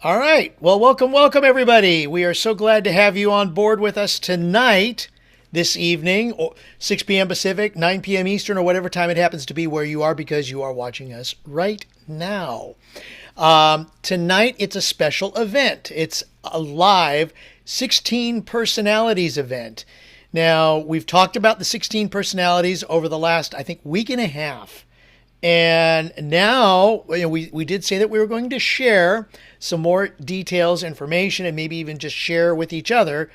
All right. Well, welcome, everybody. We are so glad to have you on board with us tonight, this evening, 6 p.m. Pacific, 9 p.m. Eastern, or whatever time it happens to be where you are, because you are watching us right now. Tonight, it's a special event. It's a live 16 personalities event. Now, we've talked about the 16 personalities over the last, I think, week and a half. And now, we did say that we were going to share some more details, information, and maybe even just share with each other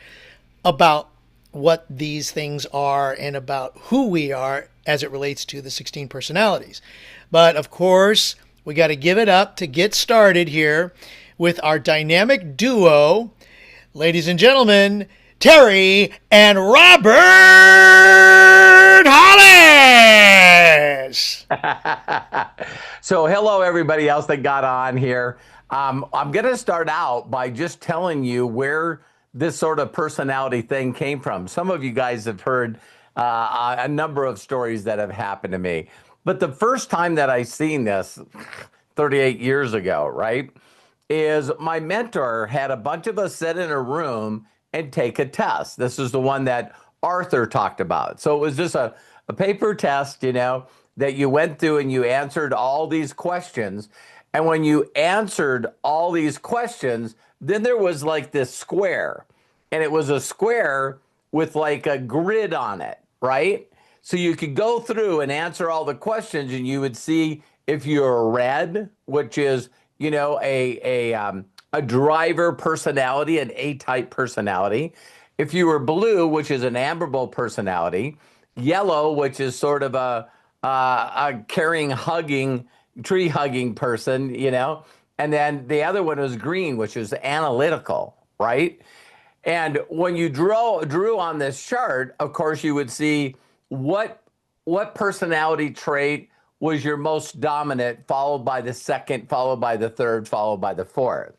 about what these things are and about who we are as it relates to the 16 personalities. But of course, we got to give it up to get started here with our dynamic duo, ladies and gentlemen, Terry and Robert Hollis. So, hello, everybody else that got on here. I'm going to start out by just telling you where this sort of personality thing came from. Some of you guys have heard a number of stories that have happened to me. But the first time that I seen this, 38 years ago, right, is my mentor had a bunch of us sit in a room and take a test. This is the one that Arthur talked about. So it was just a paper test, that you went through and you answered all these questions. And when you answered all these questions, then there was like this square. And it was a square with like a grid on it, right? So you could go through and answer all the questions and you would see if you're red, which is, a driver personality, an A-type personality. If you were blue, which is an ambivert personality, yellow, which is sort of a caring, hugging, tree hugging person, and then the other one was green, which is analytical, right? And when you drew on this chart, of course, you would see what personality trait was your most dominant, followed by the second, followed by the third, followed by the fourth.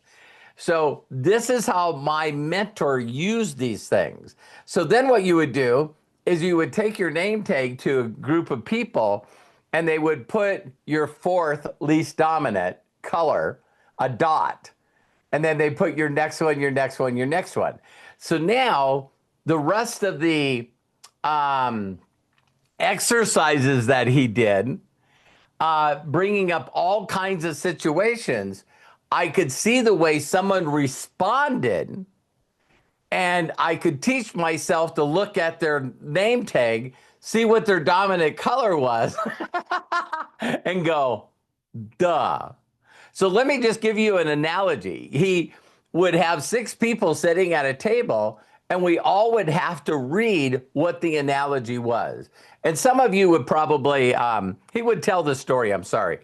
So this is how my mentor used these things. So then what you would do is you would take your name tag to a group of people and they would put your fourth least dominant color, a dot. And then they put your next one, your next one, your next one. So now the rest of the exercises that he did, bringing up all kinds of situations, I could see the way someone responded, and I could teach myself to look at their name tag, see what their dominant color was, and go, duh. So let me just give you an analogy. He would have 6 people sitting at a table, and we all would have to read what the analogy was. And some of you would probably, he would tell the story, I'm sorry.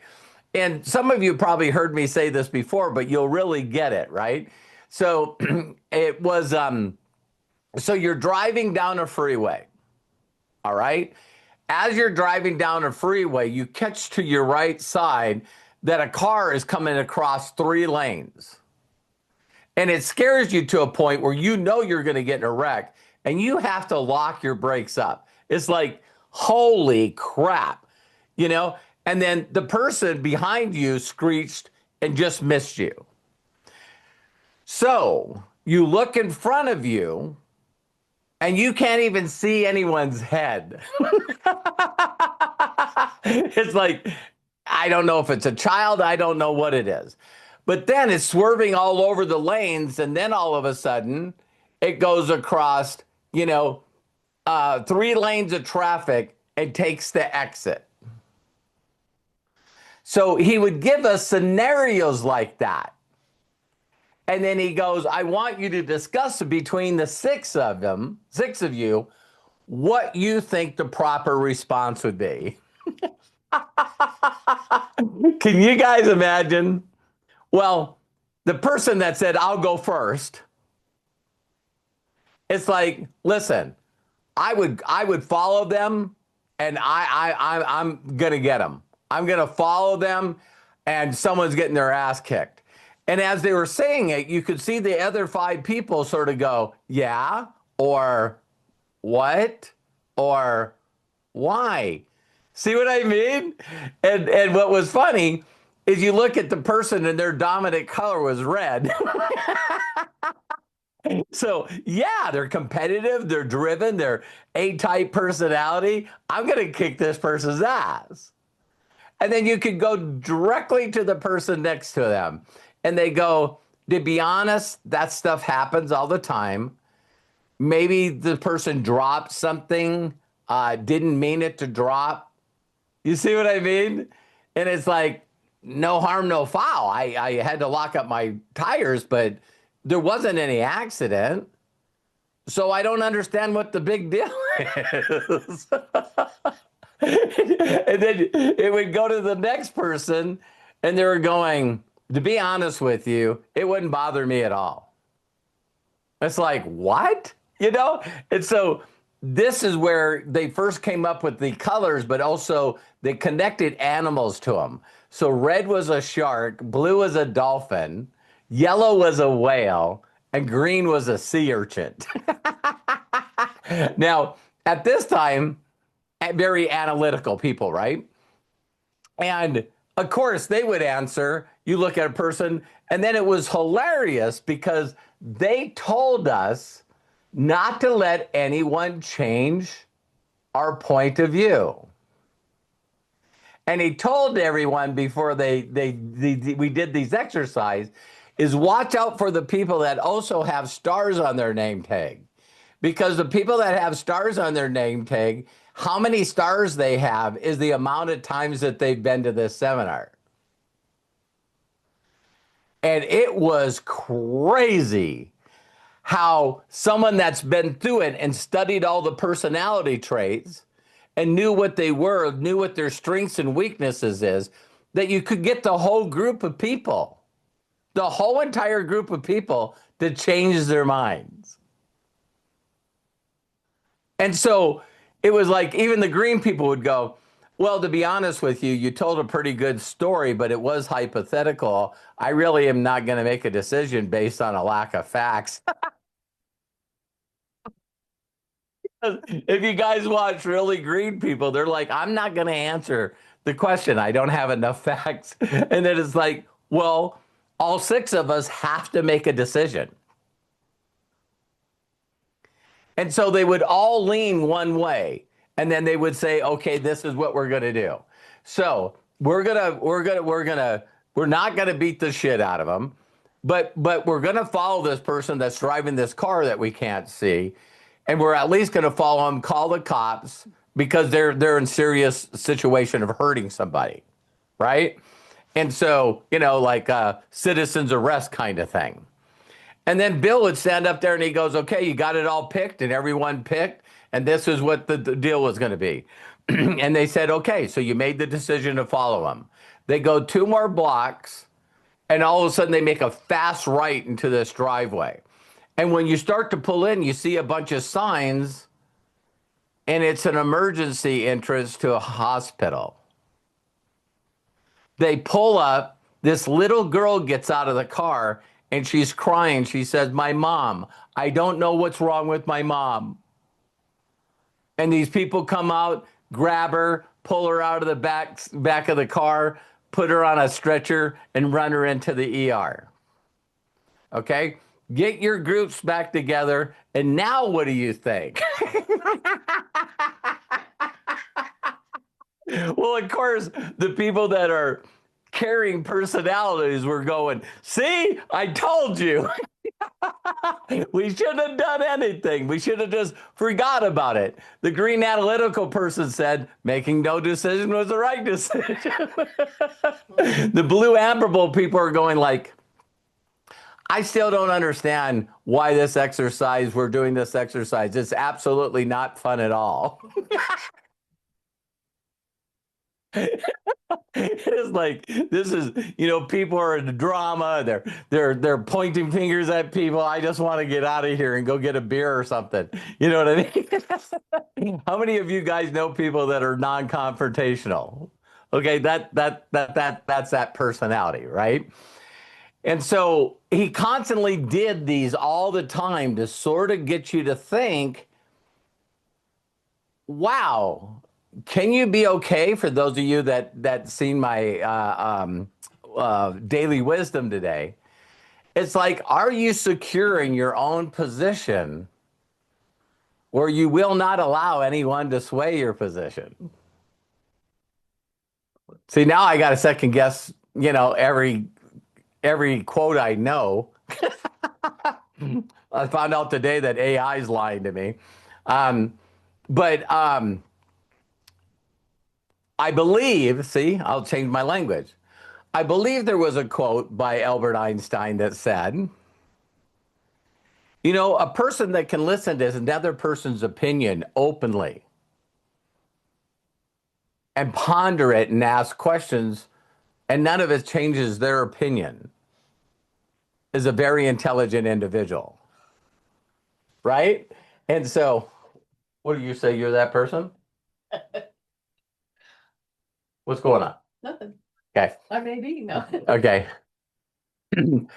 And some of you probably heard me say this before, but you'll really get it, right? So it was, so you're driving down a freeway, all right? As you're driving down a freeway, you catch to your right side that a car is coming across 3 lanes. And it scares you to a point where you know you're going to get in a wreck and you have to lock your brakes up. It's like, holy crap, And then the person behind you screeched and just missed you. So you look in front of you and you can't even see anyone's head. It's like, I don't know if it's a child. I don't know what it is. But then it's swerving all over the lanes. And then all of a sudden it goes across, 3 lanes of traffic and takes the exit. So he would give us scenarios like that. And then he goes, I want you to discuss between the 6 of you, what you think the proper response would be. Can you guys imagine? Well, the person that said, I'll go first, it's like, listen, I would follow them and I'm going to get them. I'm going to follow them and someone's getting their ass kicked. And as they were saying it, you could see the other 5 people sort of go, yeah, or what, or why? See what I mean? And what was funny is you look at the person and their dominant color was red. So yeah, they're competitive, they're driven, they're A-type personality. I'm going to kick this person's ass. And then you could go directly to the person next to them and they go, to be honest, that stuff happens all the time. Maybe the person dropped something, didn't mean it to drop. You see what I mean? And it's like, no harm, no foul. I had to lock up my tires, but there wasn't any accident. So I don't understand what the big deal is. And then it would go to the next person, and they were going, to be honest with you, it wouldn't bother me at all. It's like, what? You know? And so this is where they first came up with the colors, but also they connected animals to them. So red was a shark, blue was a dolphin, yellow was a whale, and green was a sea urchin. Now, at this time, very analytical people, right? And of course, they would answer. You look at a person, and then it was hilarious because they told us not to let anyone change our point of view. And he told everyone before we did these exercises is watch out for the people that also have stars on their name tag. Because the people that have stars on their name tag, how many stars they have is the amount of times that they've been to this seminar. And it was crazy how someone that's been through it and studied all the personality traits and knew what they were, knew what their strengths and weaknesses is, that you could get the whole group of people, the whole entire group of people to change their minds. And so it was like even the green people would go, well, to be honest with you, you told a pretty good story, but it was hypothetical. I really am not going to make a decision based on a lack of facts. If you guys watch really green people, they're like, I'm not going to answer the question. I don't have enough facts. And then it's like, well, all six of us have to make a decision. And so they would all lean one way. And then they would say, okay, this is what we're going to do. So we're not going to beat the shit out of them, but we're going to follow this person that's driving this car that we can't see. And we're at least going to follow them, call the cops because they're in serious situation of hurting somebody. Right. And so, you know, like a citizen's arrest kind of thing. And then Bill would stand up there and he goes, okay, you got it all picked and everyone picked. And this is what the deal was going to be. And they said, okay, so you made the decision to follow him. They go 2 more blocks and all of a sudden they make a fast right into this driveway. And when you start to pull in, you see a bunch of signs and it's an emergency entrance to a hospital. They pull up, this little girl gets out of the car and she's crying. She says, my mom, I don't know what's wrong with my mom. And these people come out, grab her, pull her out of the back of the car, put her on a stretcher, and run her into the ER. Okay? Get your groups back together, and now what do you think? Well, of course, the people that are carrying personalities were going, see, I told you. We shouldn't have done anything. We should have just forgot about it. The green analytical person said making no decision was the right decision. The blue admirable people are going like, I still don't understand why this exercise, we're doing this exercise. It's absolutely not fun at all. It's like this is, you know, people are in the drama. They're pointing fingers at people. I just want to get out of here and go get a beer or something. You know what I mean? How many of you guys know people that are non-confrontational? Okay, that's that personality, right? And so he constantly did these all the time to sort of get you to think, wow, can you be okay? For those of you that seen my daily wisdom today. It's like, are you secure in your own position where you will not allow anyone to sway your position? See, now I got to second guess, every quote I know. I found out today that AI is lying to me. But I believe, see, I'll change my language. I believe there was a quote by Albert Einstein that said, a person that can listen to another person's opinion openly and ponder it and ask questions, and none of it changes their opinion, is a very intelligent individual. Right? And so, what do you say? You're that person? What's going on? Nothing. Okay. I may be. No. Okay.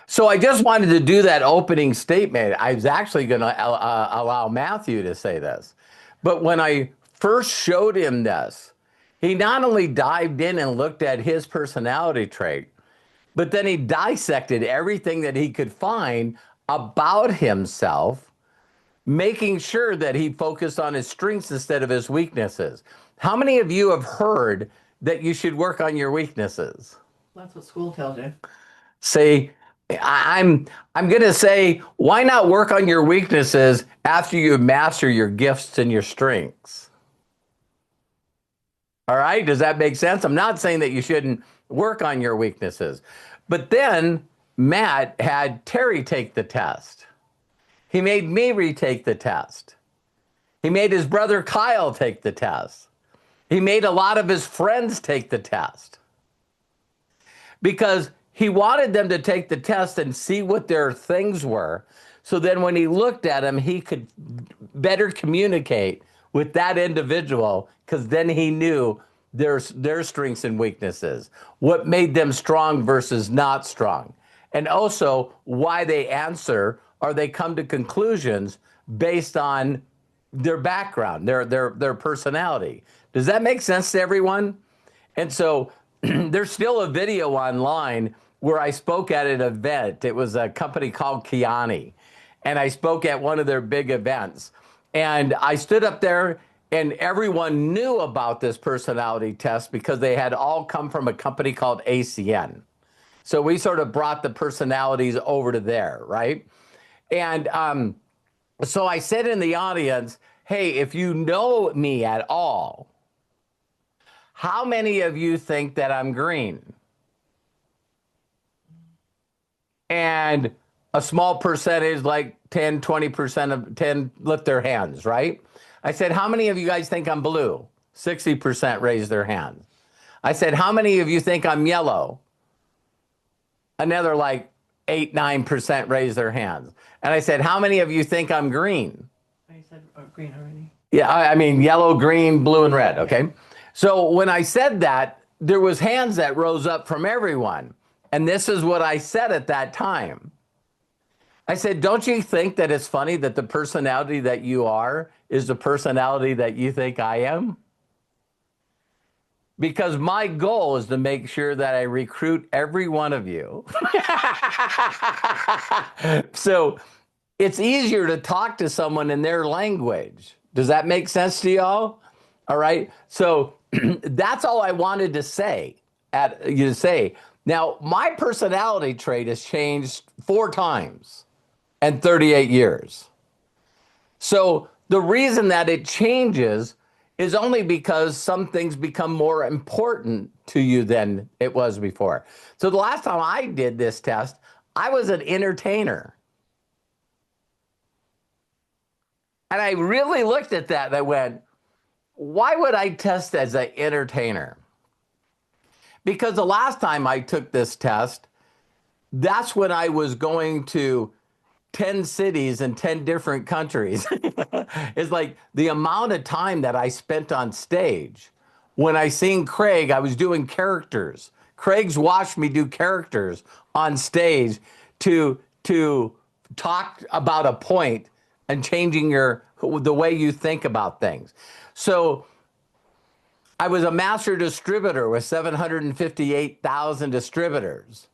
So I just wanted to do that opening statement. I was actually going to allow Matthew to say this. But when I first showed him this, he not only dived in and looked at his personality trait, but then he dissected everything that he could find about himself, making sure that he focused on his strengths instead of his weaknesses. How many of you have heard that you should work on your weaknesses? That's what school tells you. Say, I'm going to say, why not work on your weaknesses after you master your gifts and your strengths? All right, does that make sense? I'm not saying that you shouldn't work on your weaknesses. But then Matt had Terry take the test. He made me retake the test. He made his brother Kyle take the test. He made a lot of his friends take the test. Because he wanted them to take the test and see what their things were. So then when he looked at them, he could better communicate with that individual, because then he knew their strengths and weaknesses, what made them strong versus not strong, and also why they answer or they come to conclusions based on their background, their personality. Does that make sense to everyone? And so there's still a video online where I spoke at an event. It was a company called Kiani, and I spoke at one of their big events. And I stood up there, and everyone knew about this personality test because they had all come from a company called ACN. So we sort of brought the personalities over to there, right? And so I said in the audience, hey, if you know me at all, how many of you think that I'm green? And a small percentage, like 10, 20% of 10, lift their hands, right? I said, how many of you guys think I'm blue? 60% raised their hands. I said, how many of you think I'm yellow? Another like 8, 9% raised their hands. And I said, how many of you think I'm green? I said green already. Yeah, I mean, yellow, green, blue, and red, okay? So when I said that, there was hands that rose up from everyone. And this is what I said at that time. I said, don't you think that it's funny that the personality that you are is the personality that you think I am? Because my goal is to make sure that I recruit every one of you. So it's easier to talk to someone in their language. Does that make sense to y'all? All right. So that's all I wanted to say. Now, my personality trait has changed 4 times in 38 years. So the reason that it changes is only because some things become more important to you than it was before. So the last time I did this test, I was an entertainer. And I really looked at that and I went, why would I test as an entertainer? Because the last time I took this test, that's when I was going to 10 cities in 10 different countries. It's like the amount of time that I spent on stage. When I seen Craig, I was doing characters. Craig's watched me do characters on stage to talk about a point and changing the way you think about things. So I was a master distributor with 758,000 distributors.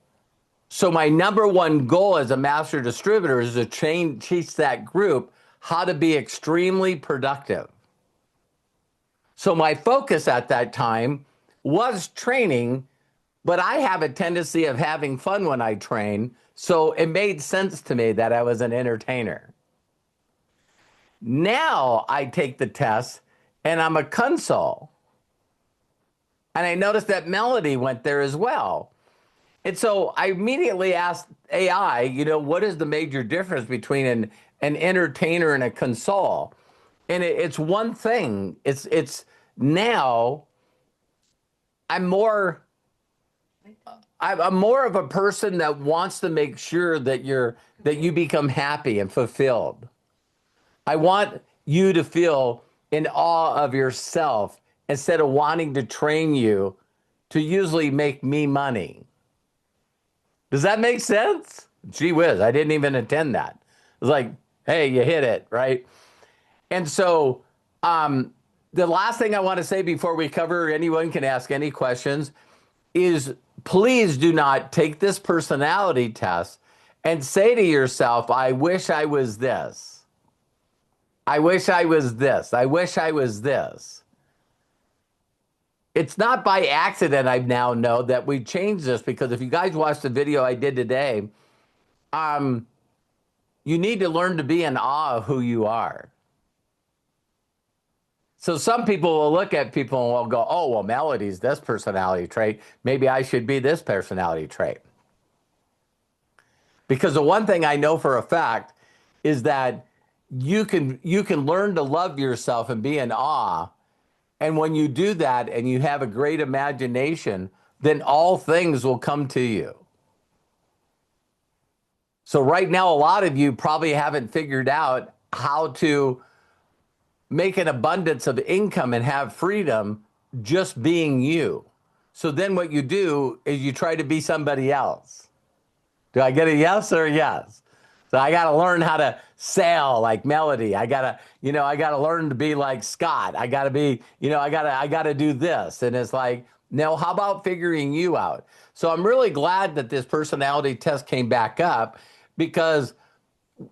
So my number one goal as a master distributor is to teach that group how to be extremely productive. So my focus at that time was training, but I have a tendency of having fun when I train. So it made sense to me that I was an entertainer. Now I take the test and I'm a console. And I noticed that Melody went there as well. And so I immediately asked AI, what is the major difference between an entertainer and a console? And it's one thing. It's now I'm more of a person that wants to make sure that you become happy and fulfilled. I want you to feel in awe of yourself instead of wanting to train you to usually make me money. Does that make sense? Gee whiz, I didn't even intend that. It was like, hey, you hit it, right? And so the last thing I want to say before we cover, anyone can ask any questions, is please do not take this personality test and say to yourself, I wish I was this. I wish I was this. I wish I was this. It's not by accident I now know that we changed this, because if you guys watched the video I did today, you need to learn to be in awe of who you are. So some people will look at people and will go, oh, well, Melody's this personality trait. Maybe I should be this personality trait. Because the one thing I know for a fact is that you can learn to love yourself and be in awe. And when you do that and you have a great imagination, then all things will come to you. So right now, a lot of you probably haven't figured out how to make an abundance of income and have freedom just being you. So then what you do is you try to be somebody else. Do I get a yes or a yes? So I got to learn how to sail like Melody. I got to learn to be like Scott. I got to be, I got to do this. And it's like, no, how about figuring you out? So I'm really glad that this personality test came back up, because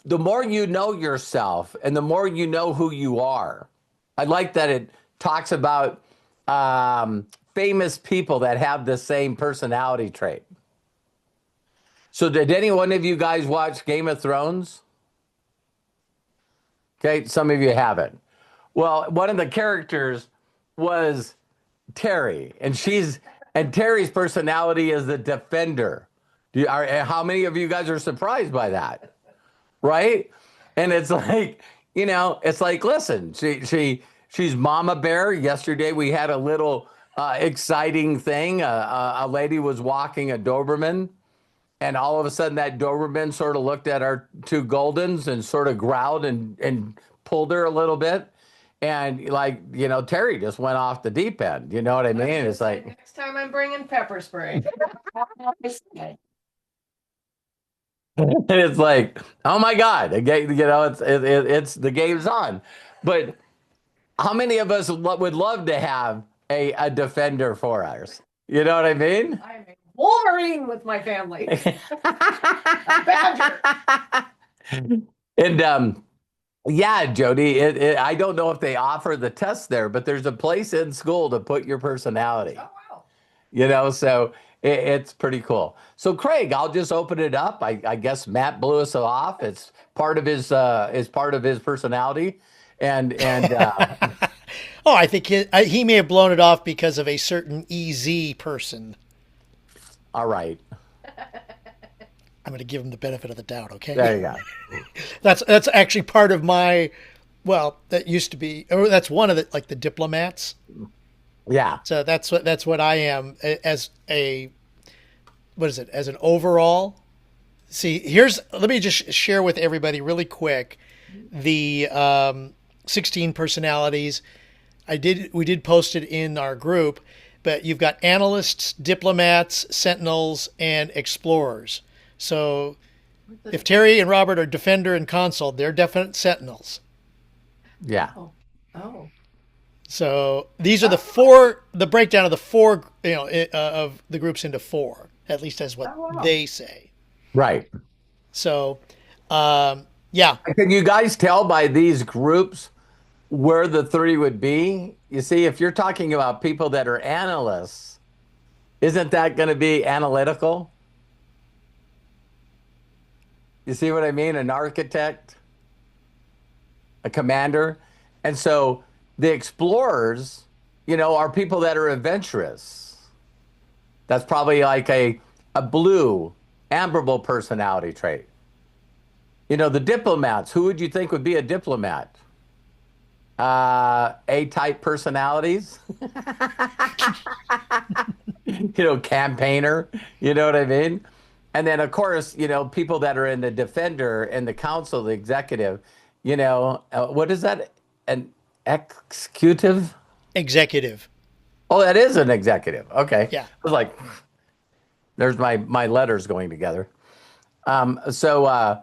the more you know yourself and the more you know who you are. I like that it talks about famous people that have the same personality trait. So did any one of you guys watch Game of Thrones? Okay, some of you haven't. Well, one of the characters was Terry, and Terry's personality is the defender. How many of you guys are surprised by that? Right? And it's like, listen, she's Mama Bear. Yesterday we had a little exciting thing. A lady was walking a Doberman, and all of a sudden that Doberman sort of looked at our two Goldens and sort of growled and pulled her a little bit. And Terry just went off the deep end. You know what I mean? It's like, next time I'm bringing pepper spray. it's like, oh my God, it's the game's on. But how many of us would love to have a defender for us? You know what I mean? I'm a Wolverine with my family. A badger. And yeah, Jody, I don't know if they offer the test there, but there's a place in school to put your personality. Oh, wow. So it's pretty cool. So Craig, I'll just open it up. I guess Matt blew us off. It's part of his personality, and Oh, I think he may have blown it off because of a certain EZ person. all right. I'm going to give him the benefit of the doubt. Okay. There you go. That's actually part of my. Well, that used to be, or that's one of the diplomats. Yeah. So that's what I am as as an overall. See, let me just share with everybody really quick the 16 personalities. We did post it in our group, but you've got analysts, diplomats, sentinels, and explorers. So if Terry and Robert are defender and console, they're definite sentinels. Yeah. Oh. So these are the breakdown of the four, of the groups into four. At least that's what Oh, wow. they say. Right. So, yeah, Can you guys tell by these groups where the three would be? You see, if you're talking about people that are analysts, isn't that going to be analytical? You see what I mean? An architect, a commander. And so the explorers, are people that are adventurous. That's probably like a blue, amberable personality trait. The diplomats, who would you think would be a diplomat? A-type personalities, campaigner, you know what I mean? And then, of course, people that are in the defender and the council, the executive, what is that? An executive? executive. Oh, that is an executive. Okay. Yeah. I was like, there's my letters going together. So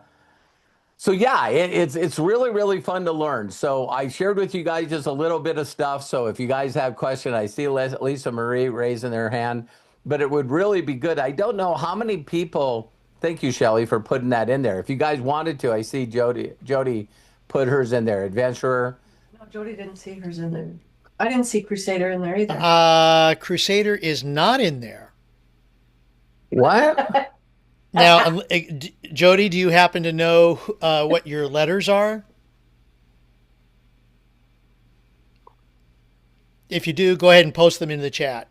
yeah, it's really really fun to learn. So I shared with you guys just a little bit of stuff. So if you guys have questions, I see Lisa Marie raising their hand, but it would really be good. I don't know how many people. Thank you, Shelley, for putting that in there. If you guys wanted to, I see Jody put hers in there. Adventurer. No, Jody didn't see hers in there. I didn't see Crusader in there either. Crusader is not in there. What? Now, Jody, do you happen to know what your letters are? If you do, go ahead and post them in the chat.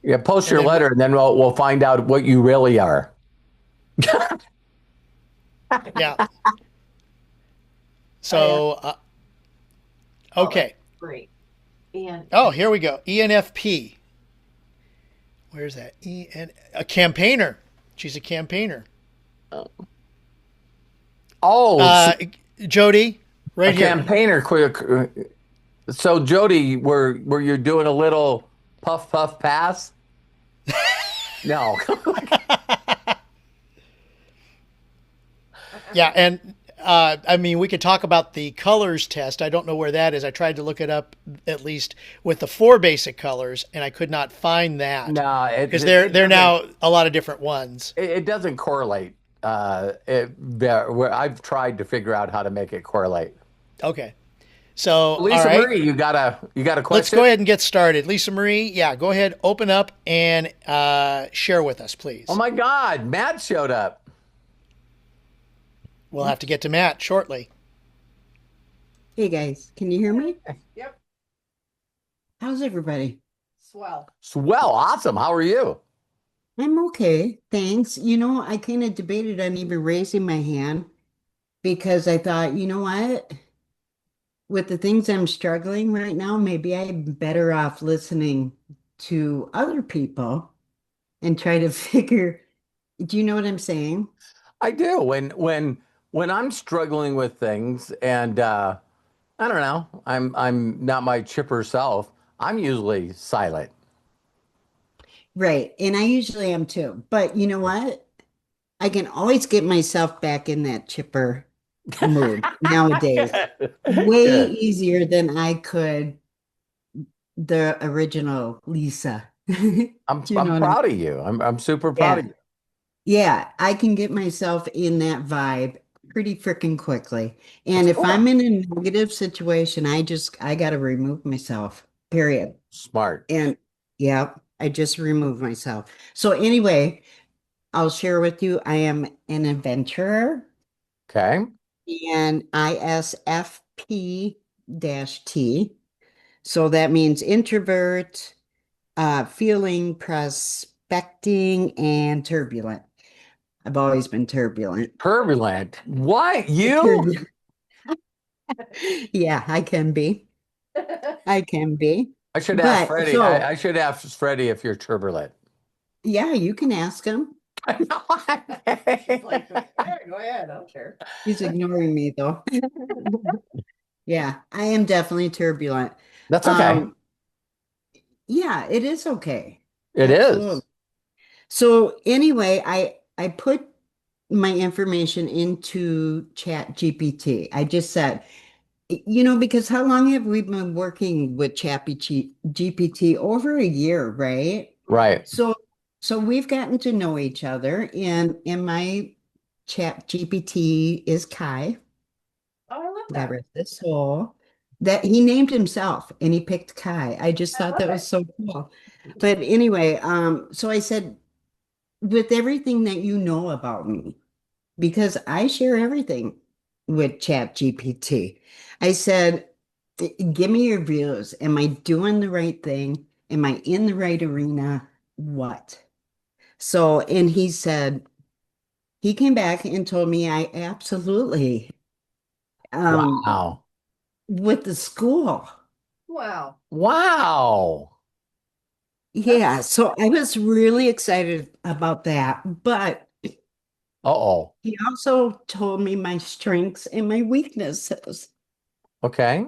Yeah, post And your then letter, and then we'll find out what you really are. yeah. So, okay. Great. And Oh, here we go. ENFP. Where's that? A campaigner. She's a campaigner. Oh, Jody, right a here. campaigner. So Jody, were you doing a little puff puff pass? No. Yeah, and I mean, we could talk about the colors test. I don't know where that is. I tried to look it up at least with the four basic colors, and I could not find that. No, because they're now a lot of different ones. It doesn't correlate. Where I've tried to figure out how to make it correlate. Okay, so Lisa all right. Marie, you got a question? Let's go ahead and get started. Lisa Marie, yeah, go ahead, open up and share with us, please. Oh my God, Matt showed up. We'll have to get to Matt shortly. Hey guys, can you hear me? yep, How's everybody? swell. Swell, awesome. How are you? I'm okay, thanks. I kind of debated on even raising my hand because I thought, you know what? With the things I'm struggling right now, maybe I'm better off listening to other people and try to figure, do you know what I'm saying? I do. When I'm struggling with things, and I don't know, I'm not my chipper self. I'm usually silent. Right. And I usually am too. But you know what? I can always get myself back in that chipper mood nowadays. Way Good. easier than I could the original Lisa. Do I'm you know I'm what I'm proud of you. I'm super proud Yeah. of you. Yeah, I can get myself in that vibe pretty freaking quickly. That's And if cool. I'm in a negative situation, I gotta remove myself, period. Smart. And yeah, I just remove myself. So anyway, I'll share with you, I am an adventurer Okay. and ISFP-T. So that means introvert, feeling, prospecting, and turbulent. I've always been turbulent. Turbulent. What? You? Turbulent. Yeah, I can be. I can be. I should ask But Freddie. so, I should ask Freddie if you're turbulent. yeah, you can ask him. Like, "Hey, go ahead, I don't care." He's ignoring me though. Yeah, I am definitely turbulent. That's okay. Um, yeah, it is okay. It is. Absolutely. So anyway, I put my information into Chat GPT. I just said, Because how long have we been working with Chappy GPT? Over a year, right? Right. So so we've gotten to know each other, and my chat GPT is Kai. Oh, I love God that. rest his soul. That he named himself and he picked Kai. I just I thought love that was it. so cool. But anyway, so I said, with everything that you know about me, because I share everything with Chat GPT. I said, Give me your views. Am I doing the right thing? Am I in the right arena? What?" So, and he said, he came back and told me I absolutely, um, Wow. with the school. Wow. Wow. That's Yeah, so I was really excited about that. But Uh-oh. he also told me my strengths and my weaknesses. Okay.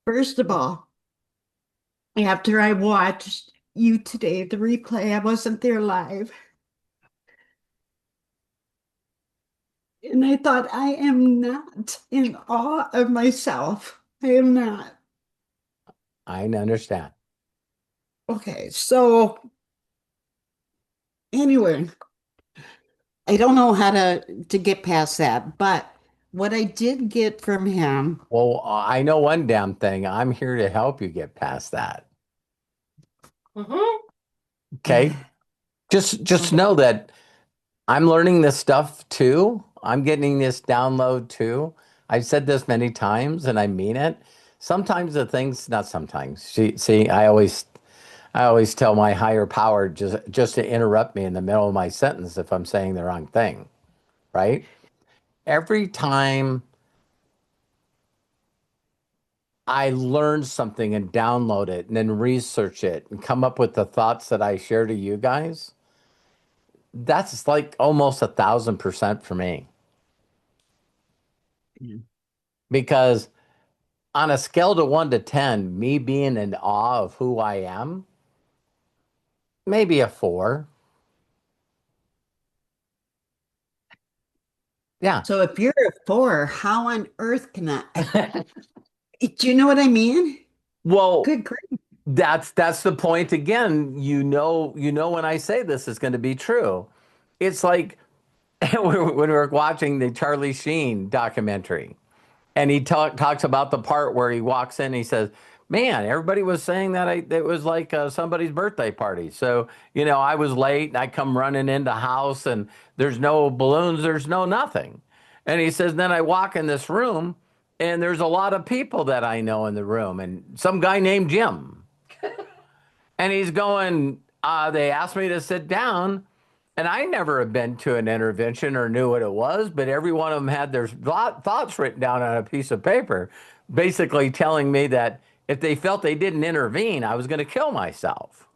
First of all, after I watched you today, the replay, I wasn't there live. And I thought, I am not in awe of myself. I am not. I understand. Okay, so anyway, I don't know how to get past that, but what I did get from him, Well, I know one damn thing. I'm here to help you get past that. mm-hmm. Okay? Just okay, know that I'm learning this stuff too. I'm getting this download too. I've said this many times and I mean it. Sometimes the things, not sometimes. See, I always tell my higher power just to interrupt me in the middle of my sentence if I'm saying the wrong thing, right? Every time I learn something and download it and then research it and come up with the thoughts that I share to you guys, that's like almost 1,000% for me. Because on a scale to 1 to 10, me being in awe of who I am, maybe a 4. Yeah. so if you're a four, how on earth can do you know what I mean? Well, Good grief. that's the point again. You know when I say this is going to be true. It's like when we were watching the Charlie Sheen documentary. And he talks about the part where he walks in and he says, "Man, everybody was saying that it was like somebody's birthday party. So, I was late and I come running into house and there's no balloons, there's no nothing." And he says, "Then I walk in this room and there's a lot of people that I know in the room and some guy named Jim." And he's going, they asked me to sit down. And I never had been to an intervention or knew what it was, but every one of them had their thoughts written down on a piece of paper, basically telling me that if they felt they didn't intervene, I was going to kill myself.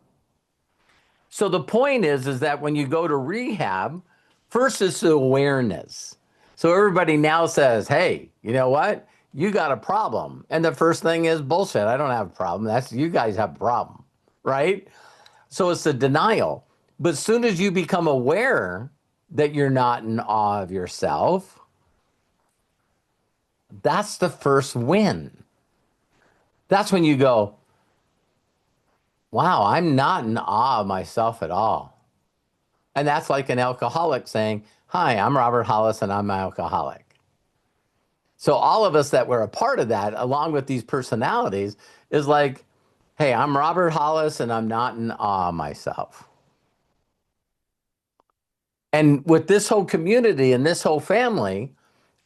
So the point is that when you go to rehab, first is the awareness. So everybody now says, "Hey, you know what? You got a problem." And the first thing is bullshit. I don't have a problem. That's you guys have a problem, right? So it's the denial. But as soon as you become aware that you're not in awe of yourself, that's the first win. That's when you go, "Wow, I'm not in awe of myself at all." And that's like an alcoholic saying, "Hi, I'm Robert Hollis and I'm an alcoholic." So all of us that were a part of that, along with these personalities, is like, "Hey, I'm Robert Hollis and I'm not in awe of myself." And with this whole community and this whole family,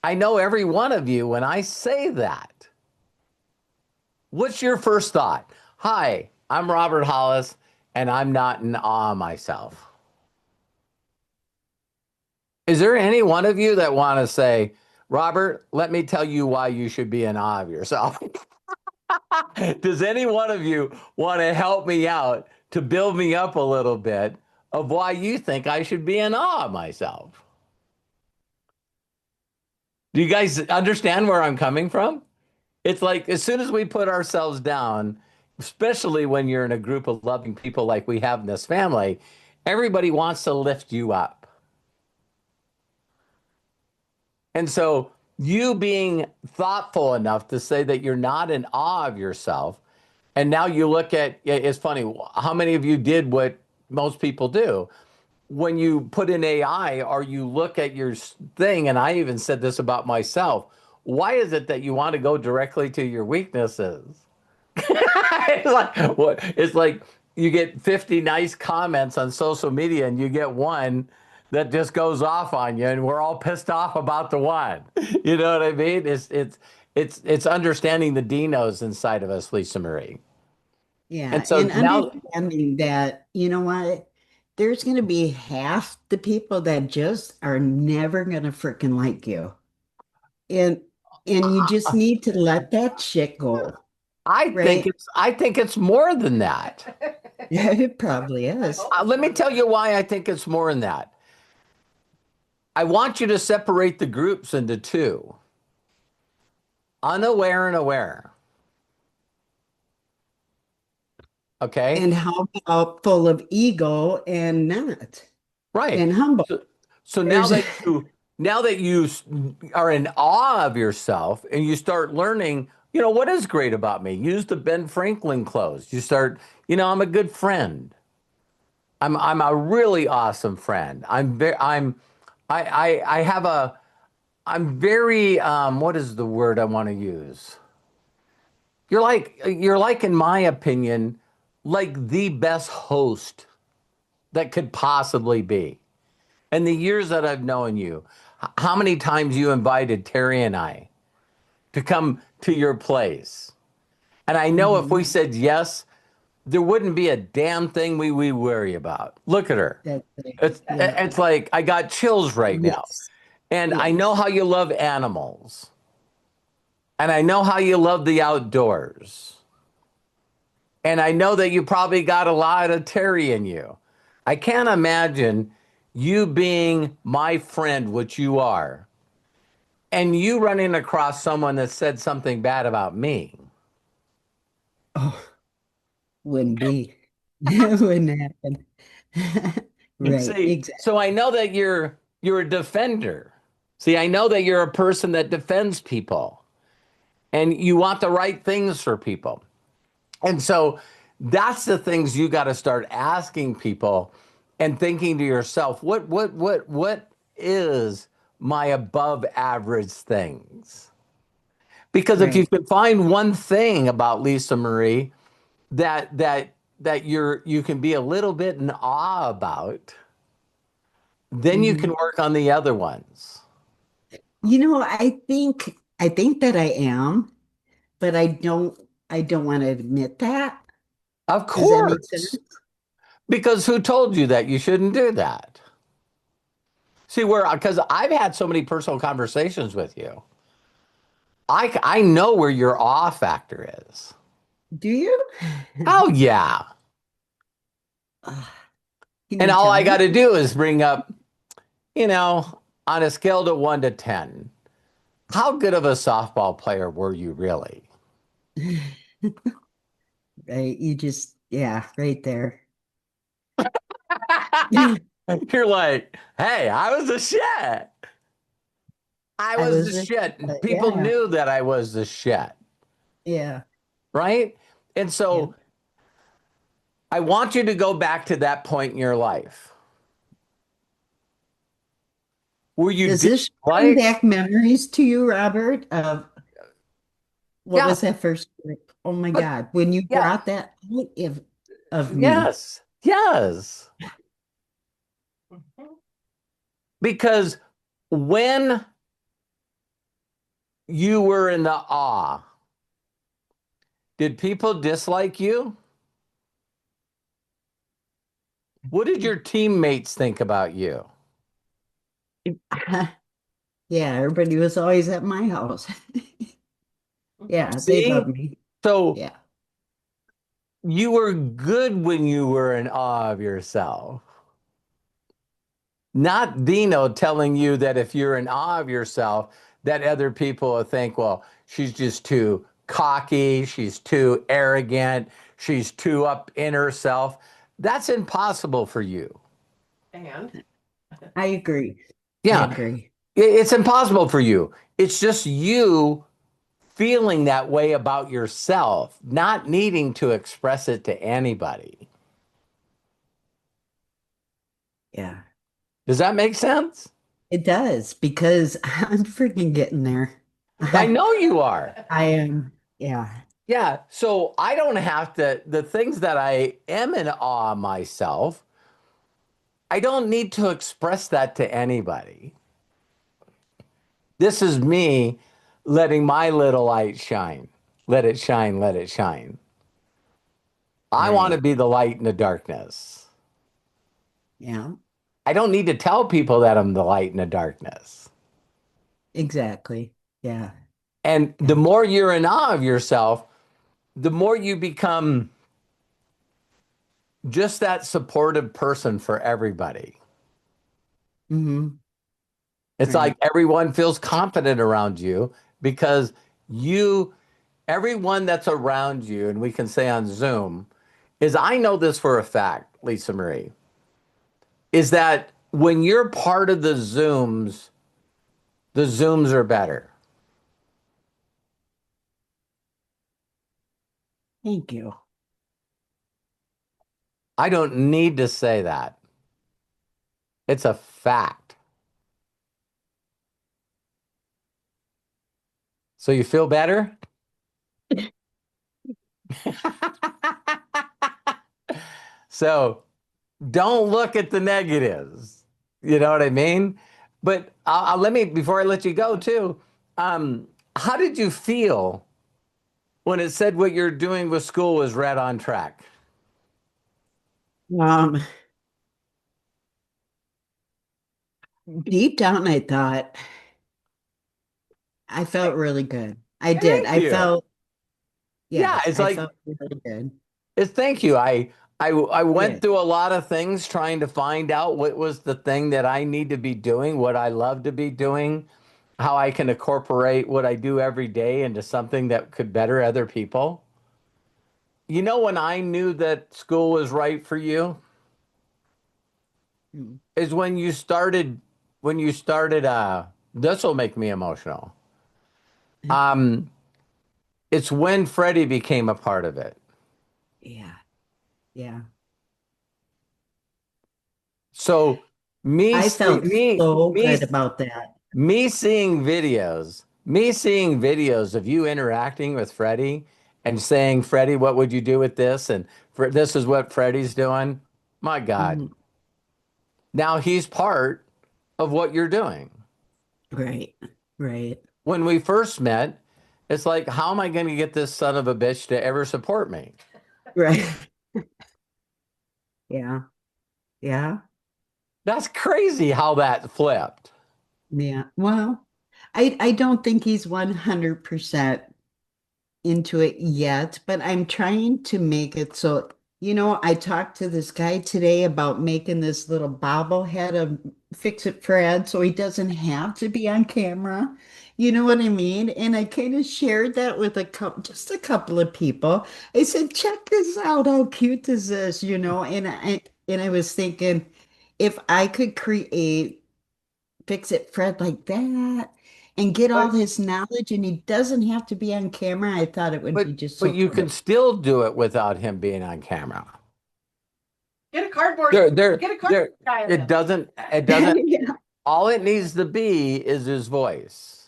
I know every one of you, when I say that, what's your first thought? "Hi, I'm Robert Hollis, and I'm not in awe of myself." Is there any one of you that want to say, "Robert, let me tell you why you should be in awe of yourself"? Does any one of you want to help me out to build me up a little bit of why you think I should be in awe of myself? Do you guys understand where I'm coming from? It's like as soon as we put ourselves down, especially when you're in a group of loving people like we have in this family, everybody wants to lift you up. And so you being thoughtful enough to say that you're not in awe of yourself, and now you look at it's funny, how many of you did what most people do? When you put in AI or you look at your thing, and I even said this about myself, why is it that you want to go directly to your weaknesses? It's like what it's like you get 50 nice comments on social media and you get one that just goes off on you and we're all pissed off about the one. You know what I mean? It's understanding the dinos inside of us, Lisa Marie. And Yeah, so and now understanding that, you know what, there's going to be half the people that just are never going to freaking like you. And you just need to let that shit go, right? I think it's more than that. Yeah, it probably is. Let me tell you why I think it's more than that. I want you to separate the groups into two, unaware and aware. Okay? And how about full of ego and not Right. and humble? So, so There's now that you are in awe of yourself and you start learning, what is great about me? Use the Ben Franklin close. You start, I'm a good friend. I'm a really awesome friend. I have a I'm very what is the word I want to use? You're like in my opinion like the best host that could possibly be. In the years that I've known you, how many times you invited Terry and I to come to your place? And I know if we Mhm. said yes, there wouldn't be a damn thing we worry about. Look at her. That's it. Yeah. It's like I got chills right now. Yes. And I know Yes. how you love animals. And I know how you love the outdoors. And I know that you probably got a lot of Terry in you. I can't imagine you being my friend, which you are, and you running across someone that said something bad about me. Oh, wouldn't be. It wouldn't happen. Right. See, Exactly. so I know that you're a defender. See, I know that you're a person that defends people and you want the right things for people. And so that's the things you got to start asking people and thinking to yourself, what is my above average things? Because if you Right. can find one thing about Lisa Marie that you can be a little bit in awe about, then you can Mhm. work on the other ones. I think that I am, but I don't want to admit that. Of Does that make course. sense? Because who told you that you shouldn't do that? See, because I've had so many personal conversations with you. I know where your awe factor is. Do you? Oh yeah. Uh, can And you all tell I got me? to do is bring up, on a scale to 1 to 10, how good of a softball player were you really? Right. Yeah, right there. You're like, hey, I was the shit. I I was the was, shit. People yeah, knew that I was the shit, yeah, right? And yeah. so I want you to go back to that point in your life where you Does did this bring like, back memories to you, Robert, of what yeah, was that first word? Oh my but God, when you yeah, brought that out of me. yes, yes. Because when you were in the awe, did people dislike you? What did your teammates think about you? Yeah, everybody was always at my house. Yeah, they See? love me. So Yeah. you were good when you were in awe of yourself. Not Dino telling you that if you're in awe of yourself, that other people will think, well, she's just too cocky, she's too arrogant, she's too up in herself. That's impossible for you. And I agree. I Yeah. agree. It's impossible for you. It's just you feeling that way about yourself, not needing to express it to anybody. Yeah, Does that make sense? it does because I'm freaking getting there. I I know you are. I am. Yeah. Yeah. So I don't have to, the things that I am in awe of myself, I don't need to express that to anybody. This is me letting my little light shine. Let it shine, let it shine. I want to Right. be the light in the darkness. Yeah. I don't need to tell people that I'm the light in the darkness. Exactly. Yeah. And the Yeah. more you're in awe of yourself, the more you become just that supportive person for everybody. Hmm. It's like Right. everyone feels confident around you because you, everyone that's around you, and we can say on Zoom, is I know this for a fact, Lisa Marie, is that when you're part of the Zooms are better. Thank you. I don't need to say that. It's a fact. So you feel better? So don't look at the negatives. You know what I mean? But let me, before I let you go too, how did you feel when it said what you're doing with school was right on track? Um, Deep down, I thought I felt really good. I did. Thank I you. felt, Yeah, yes, it's I like felt really good. it's thank you. I went Did. through a lot of things trying to find out what was the thing that I need to be doing, what I love to be doing, how I can incorporate what I do every day into something that could better other people. You know when I knew that school was right for you Mm. is when you started this will make me emotional. Um it's when Freddie became a part of it. Yeah. Yeah. So I felt so me good about that. me seeing videos of you interacting with Freddie and saying, Freddie, what would you do with this? And this is what Freddie's doing. My God. Mhm. Now he's part of what you're doing. Right. Right. When we first met, it's like, how am I going to get this son of a bitch to ever support me? Right. Yeah. Yeah. That's crazy how that flipped. Yeah. Well, I don't think he's 100% into it yet, but I'm trying to make it so, I talked to this guy today about making this little bobblehead of Fix It Fred so he doesn't have to be on camera. You know what I mean? And I kind of shared that with just a couple of people. I said, check this out. How cute is this? And I was thinking, if I could create Fix It Fred like that and get all But his knowledge and he doesn't have to be on camera, I thought it would be just but so you can cool. still do it without him being on camera. Get a cardboard, There, there, get a cardboard there. guy in It this. doesn't. Yeah. All it needs to be is his voice.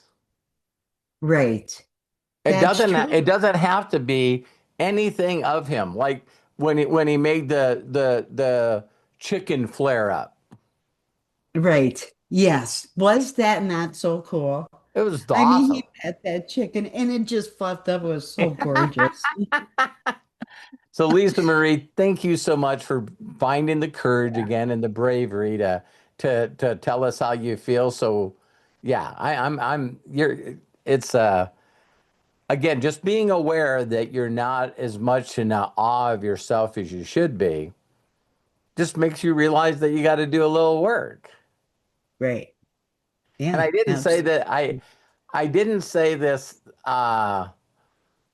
Right. It That's doesn't. true. It doesn't have to be anything of him. Like when he made the chicken flare up. Right. Yes. Was that not so cool? It was I mean, awesome. he pet that chicken and it just fluffed up. It was so gorgeous. So Lisa Marie, thank you so much for finding the courage Yeah. again and the bravery to tell us how you feel. So yeah, I'm you're it's again just being aware that you're not as much in awe of yourself as you should be just makes you realize that you got to do a little work. Right. And Yeah. Absolutely. I didn't say this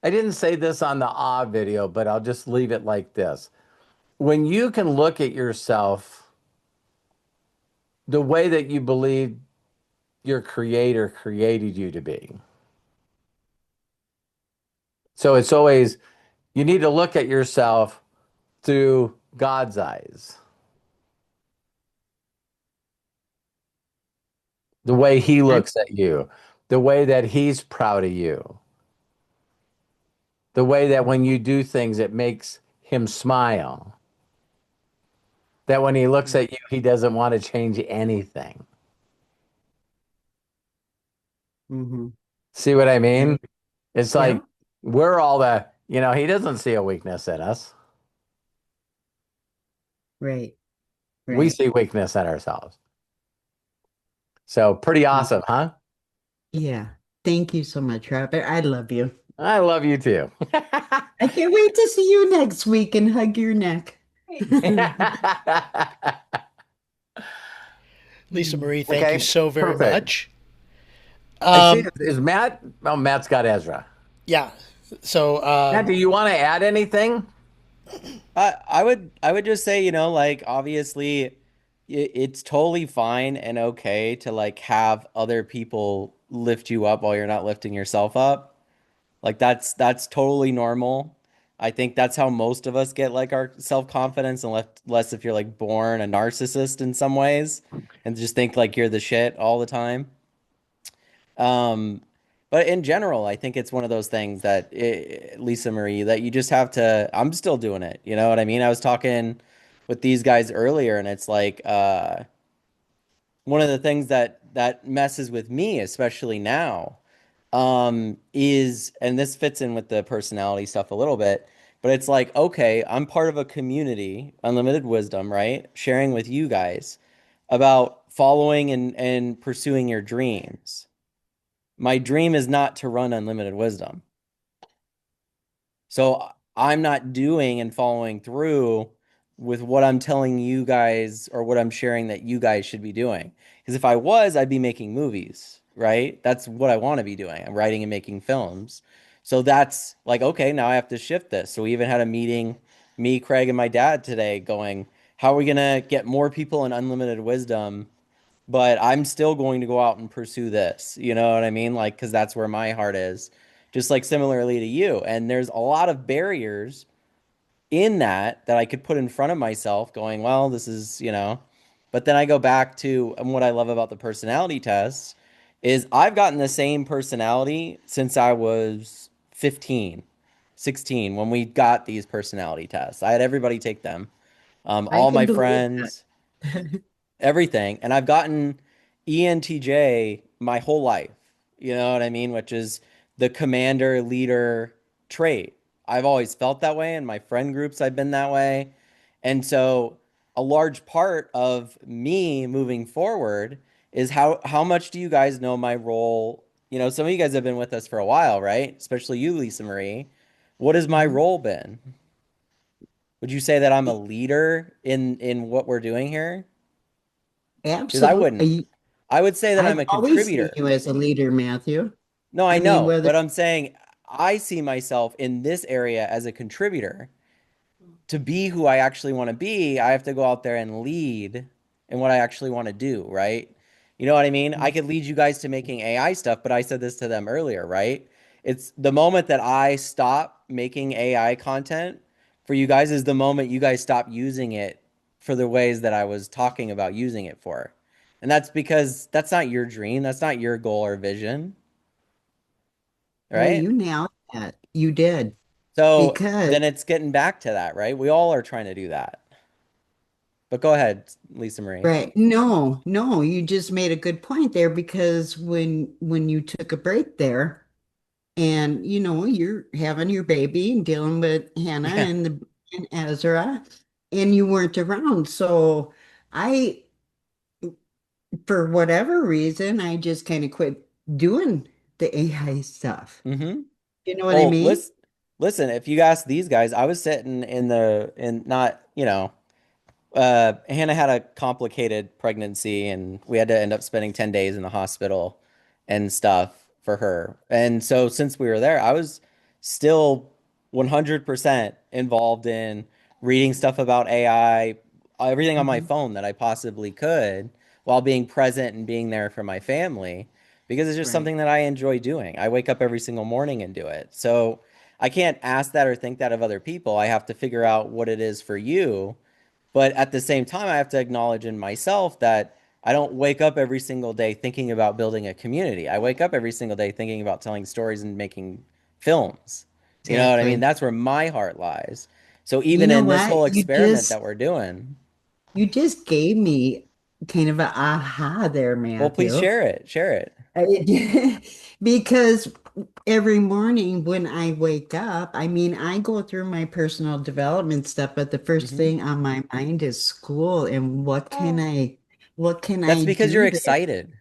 I didn't say this on the awe video, but I'll just leave it like this. When you can look at yourself the way that you believe your creator created you to be. So it's always, you need to look at yourself through God's eyes, the way he I'm, looks at you, the way that he's proud of you, the way that when you do things, it makes him smile, that when he looks at you, he doesn't want to change anything. mm-hmm. See what I mean? It's Yeah, like we're all he doesn't see a weakness in us. right, We right. see weakness in ourselves. So pretty Mm. awesome, huh? Yeah. Thank you so much, Robert. I love you. I love you too. I can't wait to see you next week and hug your neck. Lisa Marie, thank you Okay, so very perfect. much. I see. Is Matt? Oh, Matt's got Ezra. Yeah. So, Matt, do you want to add anything? I would just say, like obviously it's totally fine and okay to like have other people lift you up while you're not lifting yourself up. Like that's totally normal. I think that's how most of us get like our self-confidence, unless if you're like born a narcissist in some ways and just think like you're the shit all the time. Um, but in general, I think it's one of those things that Lisa Marie, that you just have to. I'm still doing it. You know what I mean? I was talking with these guys earlier, and it's like one of the things that messes with me, especially now, is, and this fits in with the personality stuff a little bit, but it's like, okay, I'm part of a community, Unlimited Wisdom, right? Sharing with you guys about following and pursuing your dreams. My dream is not to run Unlimited Wisdom. So I'm not doing and following through with what I'm telling you guys or what I'm sharing that you guys should be doing. Because if I was, I'd be making movies, right? That's what I want to be doing. I'm writing and making films. So that's like, okay, now I have to shift this. So we even had a meeting, me, Craig, and my dad today going, how are we going to get more people in Unlimited Wisdom, but I'm still going to go out and pursue this. You know what I mean? Like, because that's where my heart is, just like similarly to you. And there's a lot of barriers in that I could put in front of myself going, well, this is, but then I go back to, and what I love about the personality tests is I've gotten the same personality since I was 15, 16 when we got these personality tests. I had everybody take them. I All can my believe friends, that. everything. And I've gotten ENTJ my whole life, you know what I mean? Which is the commander leader trait. I've always felt that way. In my friend groups, I've been that way. And so a large part of me moving forward is how much do you guys know my role? Some of you guys have been with us for a while, right? Especially you, Lisa Marie. What has my Mhm. role been? Would you say that I'm a leader in what we're doing here? Because I wouldn't. Absolutely. I would say that I've I'm a always seen contributor. you as a leader, Matthew. No, I I mean, know, whether but I'm saying I see myself in this area as a contributor. To be who I actually want to be, I have to go out there and lead in what I actually want to do, right? You know what I mean? I could lead you guys to making AI stuff, but I said this to them earlier, right? It's the moment that I stop making AI content for you guys is the moment you guys stop using it for the ways that I was talking about using it for. And that's because that's not your dream, that's not your goal or vision, oh, right? you nailed that. You did. So Because, then it's getting back to that, right? We all are trying to do that. But go ahead, Lisa Marie. right. No, no, you just made a good point there because when you took a break there and you're having your baby and dealing with Hannah Yeah. and Ezra and you weren't around. So I for whatever reason, I just kind of quit doing the AI stuff. Mm-hmm. You know what I Well, mean? listen, if you ask these guys, I was sitting in not, Hannah had a complicated pregnancy and we had to end up spending 10 days in the hospital and stuff for her. And so since we were there, I was still 100% involved in reading stuff about AI, everything on my Mhm. phone that I possibly could, while being present and being there for my family because it's just Right. something that I enjoy doing. I wake up every single morning and do it. So I can't ask that or think that of other people. I have to figure out what it is for you. But at the same time, I have to acknowledge in myself that I don't wake up every single day thinking about building a community. I wake up every single day thinking about telling stories and making films. You know what I mean? Exactly. That's where my heart lies. So You even know in this what? whole experiment that we're doing, You just gave me kind of a aha there, well, please Matthew. share it. Share it. Because every morning when I wake up, I mean, I go through my personal development stuff, but the first Hmm. thing on my mind is school and Oh, what can That's I because you're do there? excited.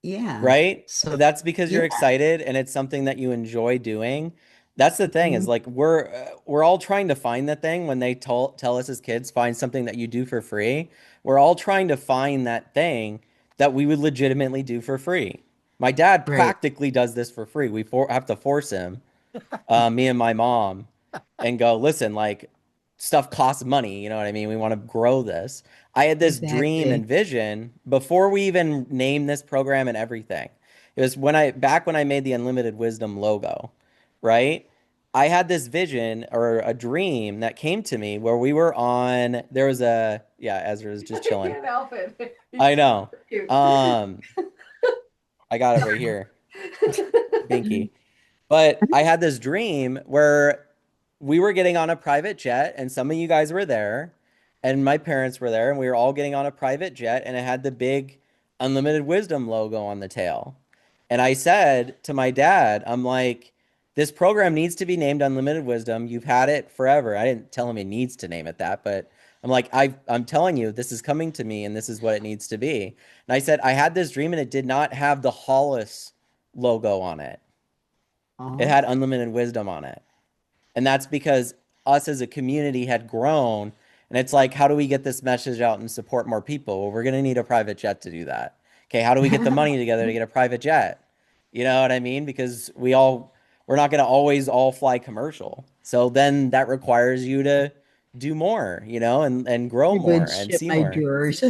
Yeah. Right? So, That's because yeah, you're excited and it's something that you enjoy doing. That's the thing is like we're all trying to find the thing when they tell us as kids find something that you do for free. We're all trying to find that thing that we would legitimately do for free. My dad right. practically does this for free. Have to force him, me and my mom, and go, listen, like stuff costs money. You know what I mean? We want to grow this. I had this dream and Exactly. vision before we even named this program and everything. It was back when I made the Unlimited Wisdom logo, right? I had this vision or a dream that came to me where there was yeah, Ezra was just I chilling. can't help it. He's I know. cute. Um, I got it right here. Binky. But I had this dream where we were getting on a private jet, and some of you guys were there, and my parents were there, and we were all getting on a private jet, and it had the big Unlimited Wisdom logo on the tail. And I said to my dad, I'm like, this program needs to be named Unlimited Wisdom. You've had it forever. I didn't tell him he needs to name it that, but I'm like, I'm telling you, this is coming to me, and this is what it needs to be. And I said, I had this dream, and it did not have the Hollis logo on it. It Oh, had Unlimited Wisdom on it. And that's because us as a community had grown. And it's like, how do we get this message out and support more people? Well, we're going to need a private jet to do that. Okay, how do we get the money together to get a private jet? You know what I mean? Because we're not going to always all fly commercial. So then that requires you to do more, and grow you more would and ship see my more. drawers.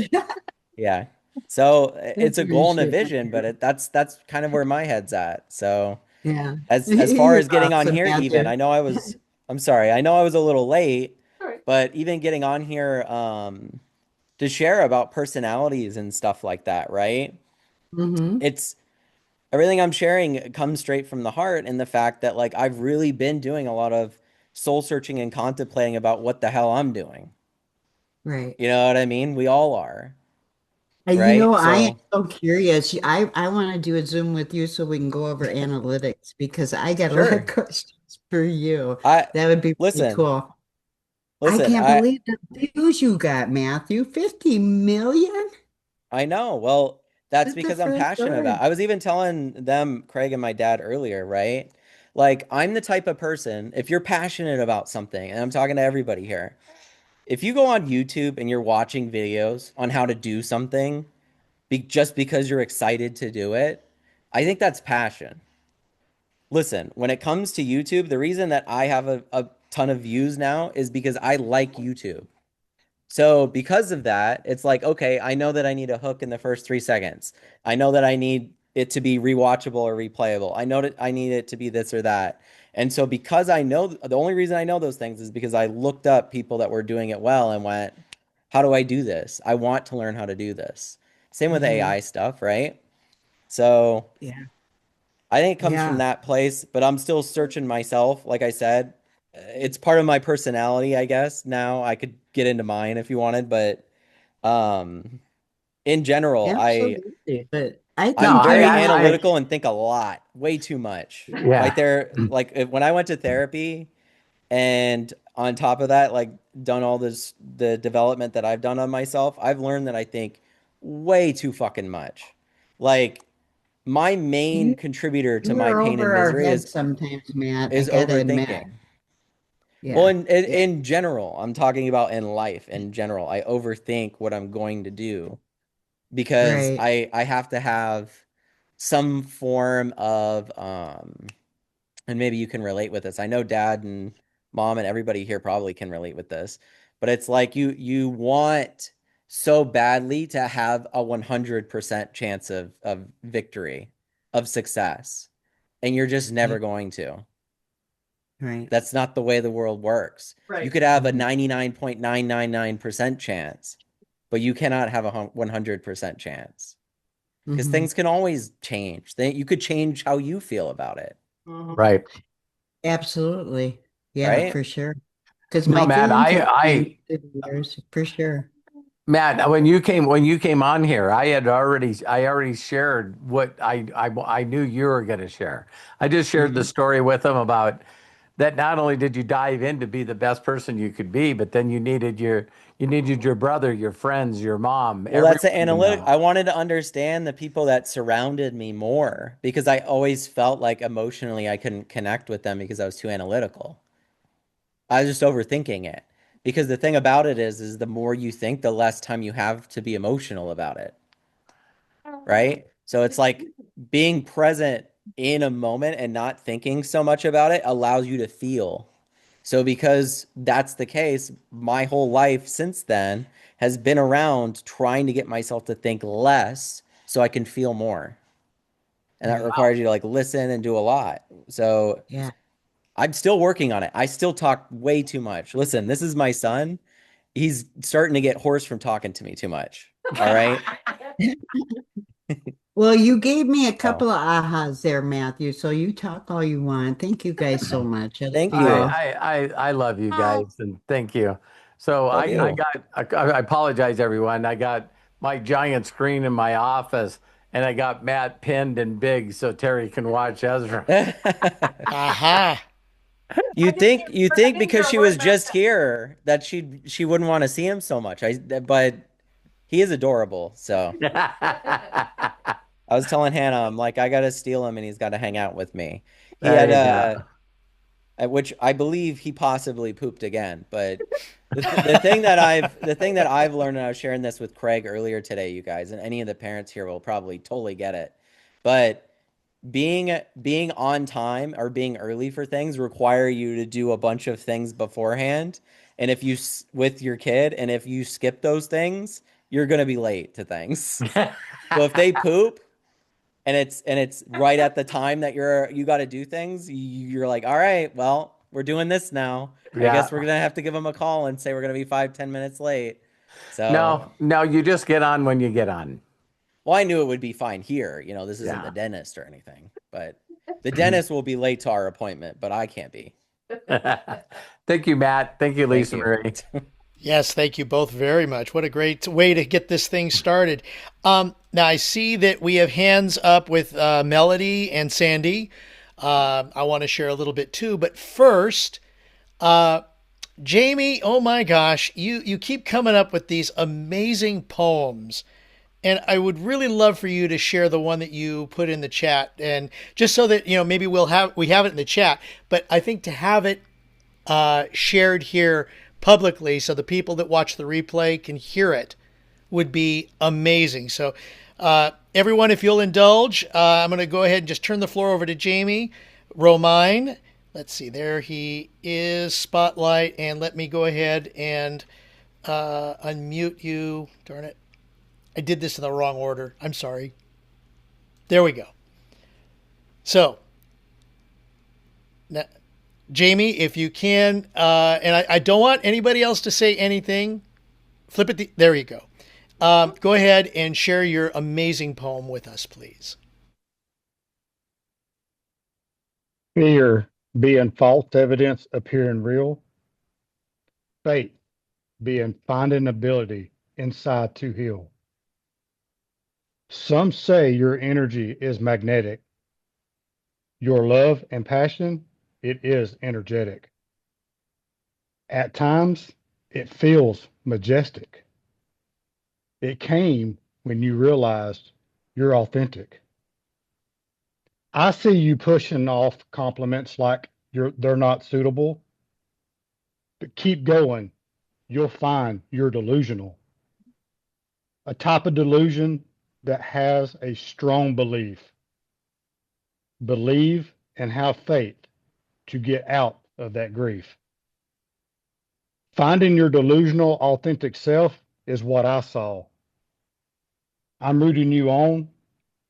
Yeah. So it's a You would goal and a ship my vision, but drawers. that's kind of where my head's at. So Yeah. as far You're as getting on awesome, here even, Matthew. I'm sorry, I know I was a little late, All right. but even getting on here to share about personalities and stuff like that, right? Mm-hmm. It's everything I'm sharing comes straight from the heart and the fact that like I've really been doing a lot of soul searching and contemplating about what the hell I'm doing. Right. You know what I mean? We all are, You know, right? I am So, so curious. I want to do a Zoom with you so we can go over analytics because I got a lot of sure. questions for you. I That would be pretty listen, cool. I listen, can't I believe the views you got, Matthew. 50 million? I know. Well, that's That's the because I'm first passionate about. story. I was even telling them, Craig and my dad earlier, right? Like I'm the type of person, if you're passionate about something, and I'm talking to everybody here, if you go on YouTube and you're watching videos on how to do something just because you're excited to do it, I think that's passion. Listen, when it comes to YouTube, the reason that I have a ton of views now is because I like YouTube. So because of that, it's like, okay, I know that I need a hook in the first 3 seconds. I know that I need it to be rewatchable or replayable. I know that I need it to be this or that. And so because I know the only reason I know those things is because I looked up people that were doing it well and went, how do I do this? I want to learn how to do this. Same with Hmm. AI stuff, right? So Yeah. I think it comes from Yeah. that place, but I'm still searching myself. Like I said, it's part of my personality, I guess. Now I could get into mine if you wanted, but um, in general, Absolutely. But I No, I'm think very you have, analytical and think a lot, way too much. yeah. When I went to therapy and on top of that, like done all the development that I've done on myself, I've learned that I think way too fucking much. Like my main you contributor to you my are pain and over our misery heads sometimes, Matt. I is gotta admit. overthinking. Well, Yeah. Yeah. in general, I'm talking about in life in general. I overthink what I'm going to do because Right. I have to have some form of and maybe you can relate with this. I know dad and mom and everybody here probably can relate with this, but it's like you want so badly to have a 100% chance of victory, of success, and you're just never going to. Right. That's not the way the world works. You Right. could have a Mhm. 99.999% chance, but you cannot have a 100% chance because Mhm. things can always change. You could change how you feel about it, Mhm. Right. Absolutely. Yeah, right? for sure. Because No, my Matt, feelings have changed through the years, for sure. Matt, when you came on here, I already shared what I knew you were going to share. I just shared the Mhm. story with him about that. Not only did you dive in to be the best person you could be, but then you needed your brother, your friends, your mom, Well, that's the everyone to analytic. know. I wanted to understand the people that surrounded me more because I always felt like emotionally I couldn't connect with them because I was too analytical. I was just overthinking it. Because the thing about it is the more you think, the less time you have to be emotional about it, right? So it's like being present in a moment and not thinking so much about it allows you to feel. So because that's the case, my whole life since then has been around trying to get myself to think less so I can feel more. And that Right. requires you to like listen and do a lot. So Yeah. I'm still working on it. I still talk way too much. Listen, this is my son. He's starting to get hoarse from talking to me too much. All right. Well, you gave me a So couple of ahas there, Matthew. So you talk all you want. Thank you guys so much. I love thank you you. all. I love you guys and thank you. So Love I you. got I apologize everyone. I got my giant screen in my office and I got Matt pinned and big so Terry can watch Ezra. Aha. You I think didn't because hear a she word was back just then. here that she wouldn't want to see him so much. But he is adorable. So I was telling Hannah, I'm like, I gotta steal him and he's gotta hang out with me. He There had you go. at which I believe he possibly pooped again. But the thing that I've learned, and I was sharing this with Craig earlier today, you guys, and any of the parents here will probably totally get it. But being on time or being early for things require you to do a bunch of things beforehand. And if you with your kid, and if you skip those things, you're gonna be late to things. So if they poop and it's right at the time that you got to do things, you're like, all right, well, we're doing this now. I Yeah. guess we're gonna have to give them a call and say we're gonna be 5-10 minutes late. So, No, no, you just get on when you get on. well, I knew it would be fine here. This isn't the Yeah. dentist or anything, but the dentist will be late to our appointment, but I can't be. Thank you, Matt. Thank you, Thank Lisa you. Marie. Yes, thank you both very much. What a great way to get this thing started. Now, I see that we have hands up with Melody and Sandy. I want to share a little bit too, but first, Jamie, oh my gosh, you keep coming up with these amazing poems. And I would really love for you to share the one that you put in the chat, and just so that maybe we have it in the chat. But I think to have it shared here publicly, so the people that watch the replay can hear it, would be amazing. So, everyone, if you'll indulge, I'm going to go ahead and just turn the floor over to Jamie Romine. Let's see, there he is, spotlight, and let me go ahead and unmute you. Darn it. I did this in the wrong order. I'm sorry. There we go. So, now, Jamie, if you can, and I don't want anybody else to say anything, flip it. There you go. Go ahead and share your amazing poem with us, please. Fear being false evidence appearing real. Faith being finding ability inside to heal. Some say your energy is magnetic. Your love and passion, it is energetic. At times, it feels majestic. It came when you realized you're authentic. I see you pushing off compliments like they're not suitable, but keep going. You'll find you're delusional. A type of delusion that has a strong belief. Believe and have faith to get out of that grief. Finding your delusional, authentic self is what I saw. I'm rooting you on.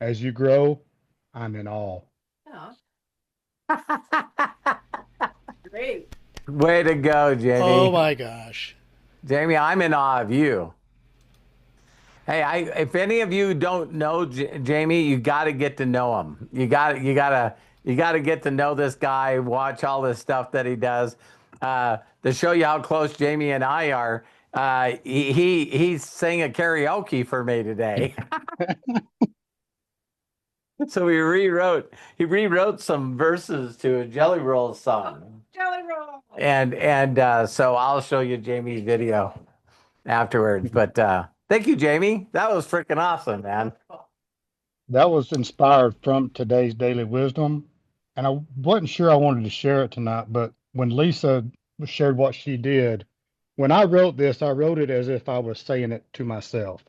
As you grow, I'm in awe. Yeah. Great. Way to go, Oh Jamie. my gosh. Jamie, I'm in awe of you. Hey, if any of you don't know Jamie, you got to get to know him. You got to get to know this guy. Watch all this stuff that he does. To show you how close Jamie and I are, he sang a karaoke for me today. So he rewrote some verses to a Jelly Roll song, Jelly roll. and so I'll show you Jamie's video afterwards. But thank you, Jamie. That was freaking awesome, man. That was inspired from today's daily wisdom. And I wasn't sure I wanted to share it tonight, but when Lisa shared what she did, when I wrote this, I wrote it as if I was saying it to myself.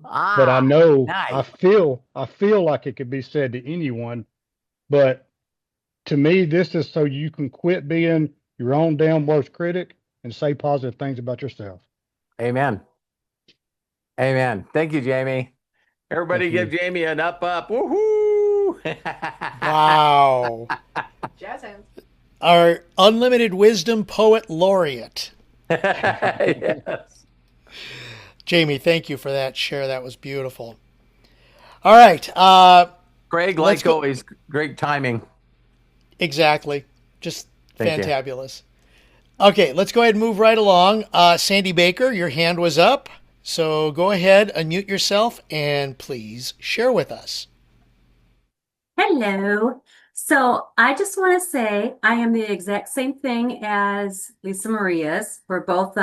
But I Ah, know nice. I feel like it could be said to anyone. But to me, this is so you can quit being your own damn worst critic and say positive things about yourself. Amen. Amen. Thank you, Jamie. Everybody Thank you. give Jamie an up. Woohoo! Wow. Jazz hands. Our Unlimited Wisdom Poet Laureate. Yes. Jamie, thank you for that share. That was beautiful. All right. Greg, Let's like go- always, great timing. Exactly. Just Thank you. fantabulous. Okay, let's go ahead and move right along. Sandy Baker, your hand was up. So go ahead, unmute yourself, and please share with us. Hello. So I just want to say I am the exact same thing as Lisa Maria's. We're both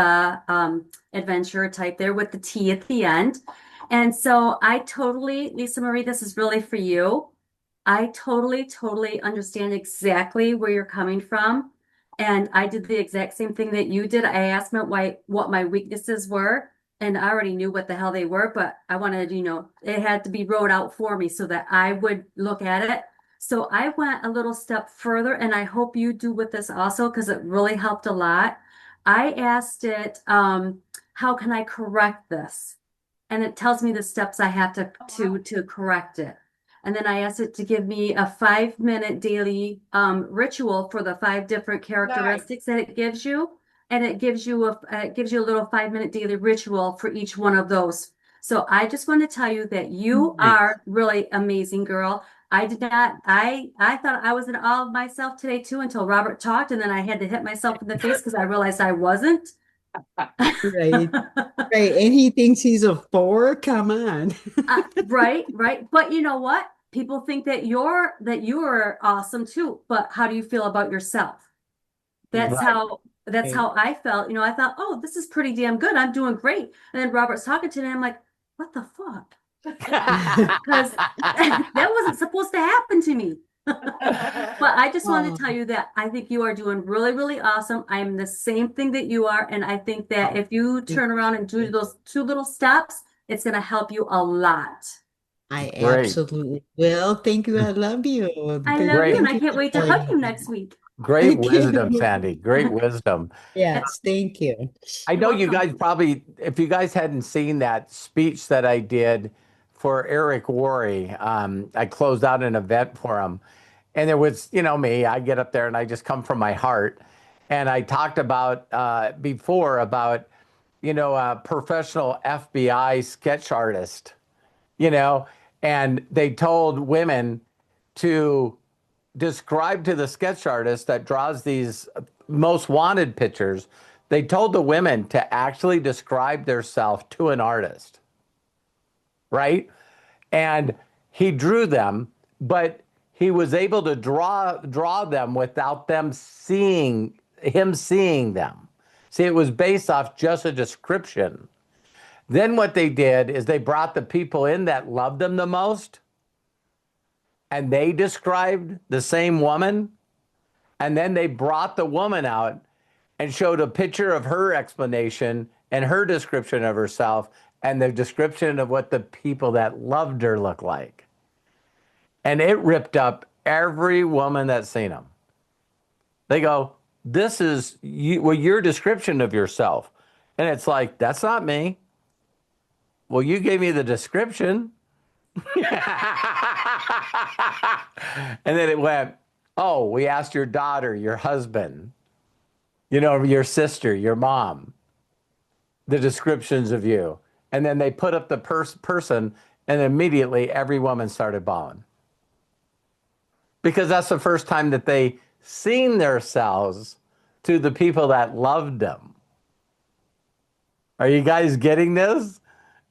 adventure type there with the T at the end. And so Lisa Marie, this is really for you. I totally understand exactly where you're coming from. And I did the exact same thing that you did. I asked what my weaknesses were, and I already knew what the hell they were, but I wanted, it had to be wrote out for me so that I would look at it. So I went a little step further, and I hope you do with this also, because it really helped a lot. I asked it, how can I correct this? And it tells me the steps I have to correct it. And then I asked it to give me a 5-minute daily ritual for the 5 different characteristics that it gives you. And it gives you a little 5-minute daily ritual for each one of those. So I just want to tell you that you are really amazing, girl. I thought I was in awe of myself today too until Robert talked, and then I had to hit myself in the face because I realized I wasn't. Right. Right. And he thinks he's a 4. Come on. Right. But you know what? People think that you're awesome too. But how do you feel about yourself? That's Right. how I felt. I thought, oh, this is pretty damn good. I'm doing great. And then Robert's talking to me, and I'm like, what the fuck? Because that wasn't supposed to happen to me. But I just wanted to tell you that I think you are doing really awesome. I'm the same thing that you are. And I think that if you turn around and do those 2 little steps, it's going to help you a lot. I Great. absolutely will. Thank you. I love you. I love you, and I Thank can't wait to for hug you joining. next week. Great Thank you. wisdom, Sandy. Great wisdom. Yes, thank you. I know you welcome. guys probably, if you guys hadn't seen that speech that I did for Eric Worre, I closed out an event for him. And there was, me, I get up there and I just come from my heart. And I talked about before about, a professional FBI sketch artist, and they told women to describe to the sketch artist that draws these most wanted pictures, they told the women to actually describe themselves to an artist, right? And he drew them, but he was able to draw them without them seeing them. See, it was based off just a description. Then what they did is they brought the people in that loved them the most, and they described the same woman, and then they brought the woman out and showed a picture of her explanation and her description of herself and the description of what the people that loved her looked like. And it ripped up every woman that's seen them. They go, this is your description of yourself. And it's like, that's not me. well, you gave me the description. And then it went, oh, we asked your daughter, your husband, your sister, your mom, the descriptions of you. And then they put up the person, and immediately every woman started bawling. Because that's the first time that they seen themselves to the people that loved them. Are you guys getting this?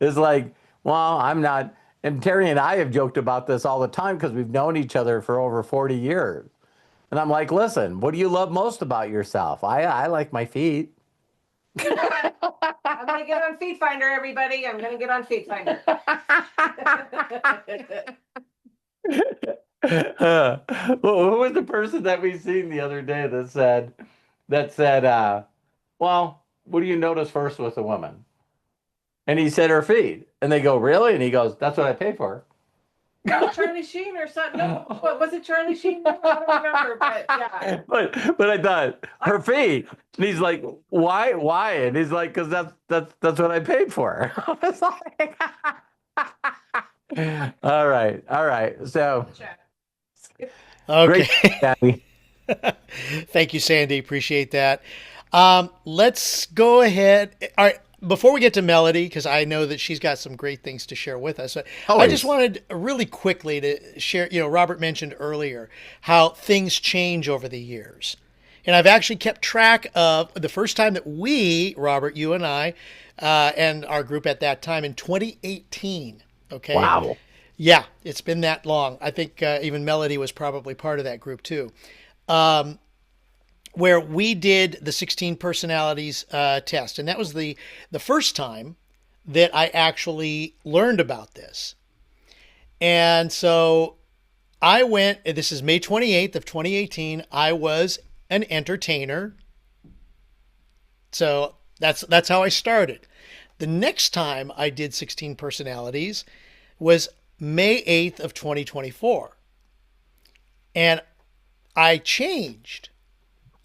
It's like, well, I'm not. And Terry and I have joked about this all the time because we've known each other for over 40 years. And I'm like, listen, what do you love most about yourself? I like my feet. I'm gonna get on Feet Finder, everybody. I'm gonna get on Feet Finder. Well, who was the person that we seen the other day that said, well, what do you notice first with a woman? And he said her feet. And they go, really? And he goes, that's what I pay for. Charlie Sheen or something. No, what was it, Charlie Sheen? No, I don't remember, but yeah. But I thought her feet. And he's like, why? Why? And he's like, because that's what I paid for. I was like, all right. So Okay. great, Danny. Thank you, Sandy. Appreciate that. Let's go ahead. All right. Before we get to Melody, because I know that she's got some great things to share with us, I Always. just wanted really quickly to share, Robert mentioned earlier how things change over the years. And I've actually kept track of the first time that we, Robert, you and I, and our group at that time in 2018. Okay. Wow. Yeah, it's been that long. I think even Melody was probably part of that group too. Where we did the 16 personalities test. And that was the first time that I actually learned about this. And so I went, this is May 28th of 2018. I was an entertainer. So that's how I started. The next time I did 16 personalities was May 8th of 2024. And I changed.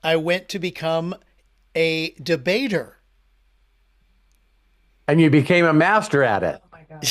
I went to become a debater. And you became a master at it. Oh my God.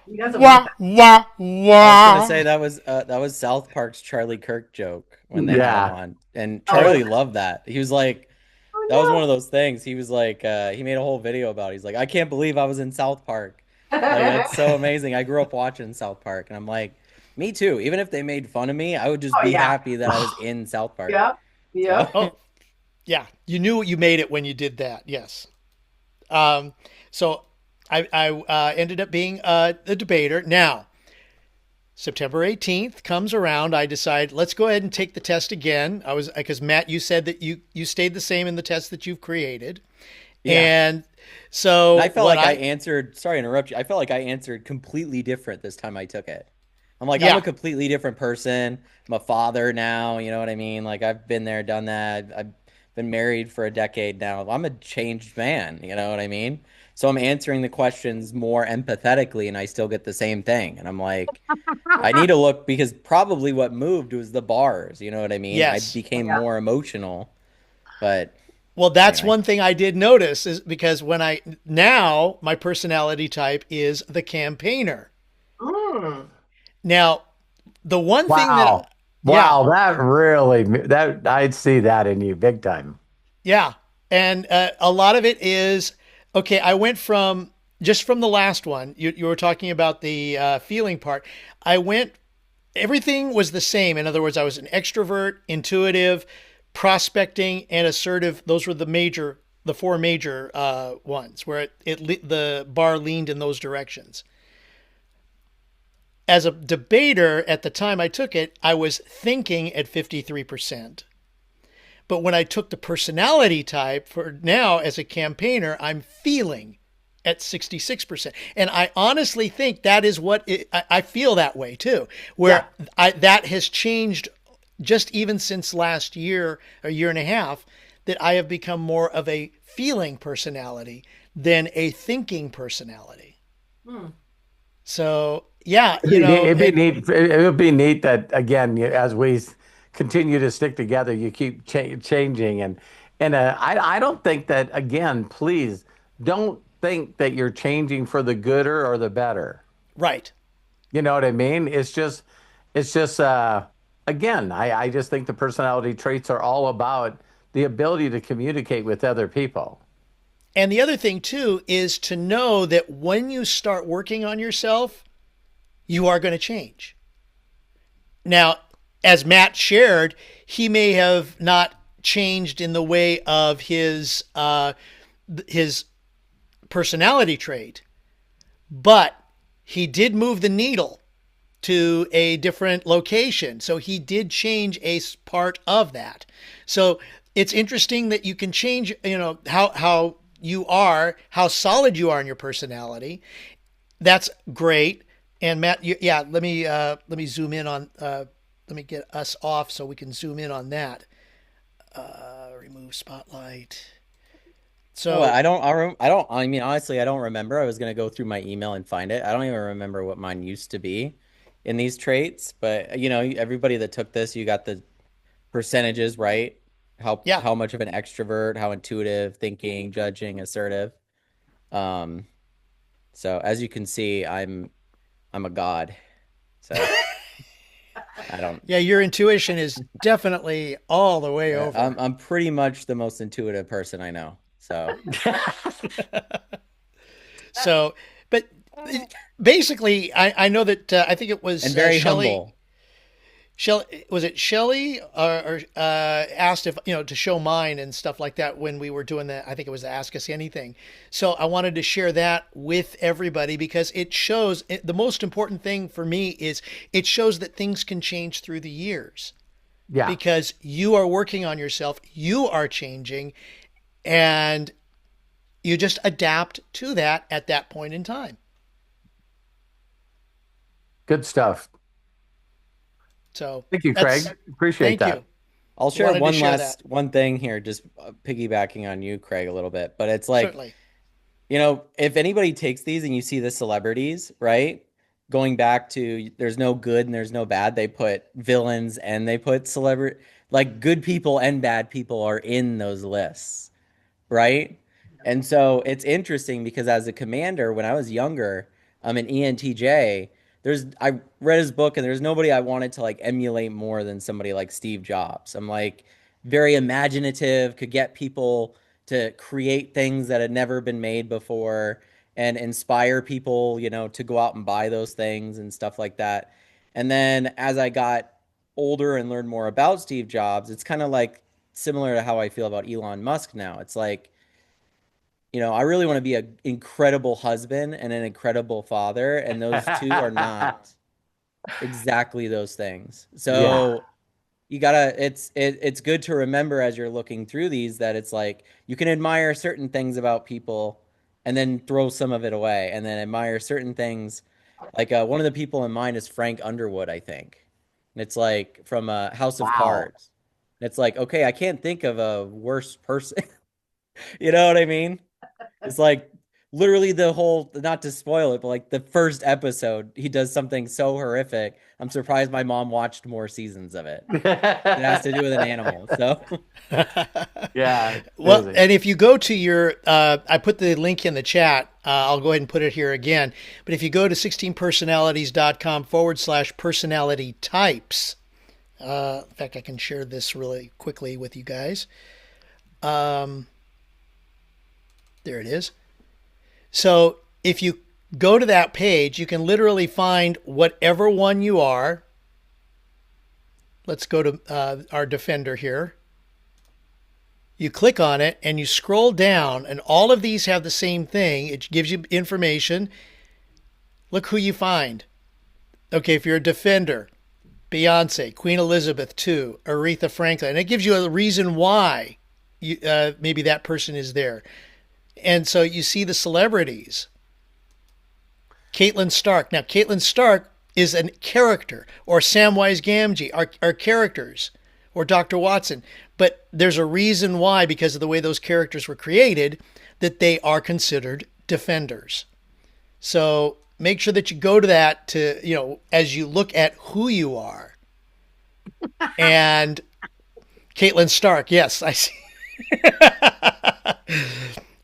He doesn't Wah, want wah, I was wah. gonna say that was South Park's Charlie Kirk joke when they Yeah. had him on, and Charlie loved that. He was like, that. that was one of those things. He was like, he made a whole video about it. He's like, I can't believe I was in South Park. Like, that's so amazing. I grew up watching South Park, and I'm like, me too. Even if they made fun of me, I would just Oh, be yeah. happy that I was in South Park. Yep. Yep. So- Oh, yeah. You knew you made it when you did that. Yes. So I ended up being a debater. Now, September 18th comes around. I decide, let's go ahead and take the test again. Because Matt, you said that you stayed the same in the test that you've created. Yeah. And so And I felt what like I answered, sorry to interrupt you. I felt like I answered completely different this time I took it. I'm like, I'm Yeah. a completely different person. I'm a father now, you know what I mean? Like, I've been there, done that. I've been married for a decade now. I'm a changed man, you know what I mean? So I'm answering the questions more empathetically, and I still get the same thing. And I'm like, I need to look, because probably what moved was the bars, you know what I mean? Yes. I became Yeah. more emotional, but Well, that's Anyway. one thing I did notice is because now my personality type is the campaigner. Mm. Now, the one thing Wow. that, Wow, that I'd see that in you big time. yeah, and a lot of it is, okay, I went from the last one, you were talking about the feeling part. Everything was the same. In other words, I was an extrovert, intuitive, prospecting, and assertive. Those were the four major ones where the bar leaned in those directions. As a debater at the time I took it, I was thinking at 53%. But when I took the personality type for now as a campaigner, I'm feeling at 66%. And I honestly think that is I feel that way too, where that has changed just even since last year, a year and a half, that I have become more of a feeling personality than a thinking personality. So yeah, It'd be neat. It would be neat that again, as we continue to stick together, you keep changing, and And I don't think that, again, please don't think that you're changing for the gooder or the better. Right. You know what I mean? It's just, again, I just think the personality traits are all about the ability to communicate with other people. And the other thing too is to know that when you start working on yourself, you are going to change. Now, as Matt shared, he may have not changed in the way of his personality trait, but he did move the needle to a different location. So he did change a part of that. So it's interesting that you can change, how you are, how solid you are in your personality. That's great. And Matt, yeah, let me zoom in on let me get us off so we can zoom in on that. Remove spotlight. Oh, So I mean, honestly, I don't remember. I was gonna go through my email and find it. I don't even remember what mine used to be in these traits, but everybody that took this, you got the percentages, right? yeah, How much of an extrovert, how intuitive, thinking, judging, assertive. Um, so as you can see, I'm a god. So I don't yeah, your intuition is definitely all the way yeah, over. I'm pretty much the most intuitive person I know. So So, but basically, I know that I think it and was very Shelley. humble. Shelley, was it Shelley or asked if to show mine and stuff like that when we were doing that? I think it was the Ask Us Anything. So I wanted to share that with everybody because it shows the most important thing for me is it shows that things can change through the years Yeah, because you are working on yourself, you are changing, and you just adapt to that at that point in time. good stuff. So Thank you, that's Craig. Appreciate thank that. you. I'll share Wanted to share that. one thing here, just piggybacking on you, Craig, a little bit. But it's like, Certainly. if anybody takes these and you see the celebrities, right? Going back to there's no good and there's no bad, they put villains and they put celebrity, like good people and bad people are in those lists, right? And so it's interesting because as a commander, when I was younger, I'm an ENTJ. I read his book and there's nobody I wanted to like emulate more than somebody like Steve Jobs. I'm like very imaginative, could get people to create things that had never been made before and inspire people, to go out and buy those things and stuff like that. And then as I got older and learned more about Steve Jobs, it's kind of like similar to how I feel about Elon Musk now. It's like, I really want to be an incredible husband and an incredible father, and those two are not exactly those things. Yeah. So you gotta, it's good to remember as you're looking through these that it's like you can admire certain things about people and then throw some of it away, and then admire certain things. Like one of the people in mind is Frank Underwood, I think. And it's like from House of Wow. Cards. And it's like, okay, I can't think of a worse person. You know what I mean? It's like literally the whole, not to spoil it, but like the first episode, he does something so horrific. I'm surprised my mom watched more seasons of it. It has to do with an animal. So, Yeah, Well, crazy. and if you go to I put the link in the chat. I'll go ahead and put it here again. But if you go to 16personalities.com/personality types, in fact, I can share this really quickly with you guys. Um, there it is. So if you go to that page, you can literally find whatever one you are. Let's go to our defender here. You click on it and you scroll down, and all of these have the same thing. It gives you information. Look who you find. Okay, if you're a defender, Beyonce, Queen Elizabeth II, Aretha Franklin, and it gives you a reason why maybe that person is there. And so you see the celebrities. Caitlin Stark. Now, Caitlin Stark is a character, or Samwise Gamgee are characters, or Dr. Watson. But there's a reason why, because of the way those characters were created, that they are considered defenders. So make sure that you go to that as you look at who you are. And Caitlin Stark, yes, I see.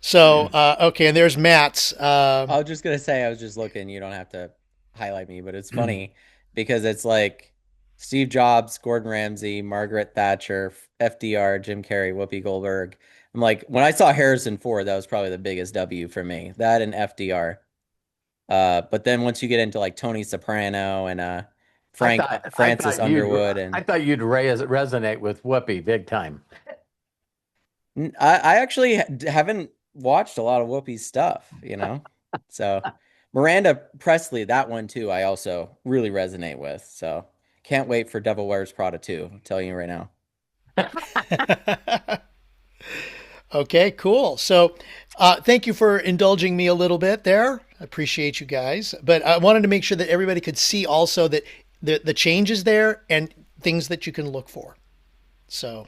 So, okay, and there's Matt's. I was just gonna say, I was just looking. You don't have to highlight me, but it's funny because it's like Steve Jobs, Gordon Ramsay, Margaret Thatcher, FDR, Jim Carrey, Whoopi Goldberg. I'm like, when I saw Harrison Ford, that was probably the biggest W for me. That and FDR. But then once you get into like Tony Soprano and Francis Underwood, and I thought you'd resonate with Whoopi big time. I actually haven't watched a lot of Whoopi's stuff, So Miranda Presley, that one too, I also really resonate with. So can't wait for Devil Wears Prada 2. I'm telling you right now. Okay, cool. So, thank you for indulging me a little bit there. I appreciate you guys. But I wanted to make sure that everybody could see also that the changes there and things that you can look for. So,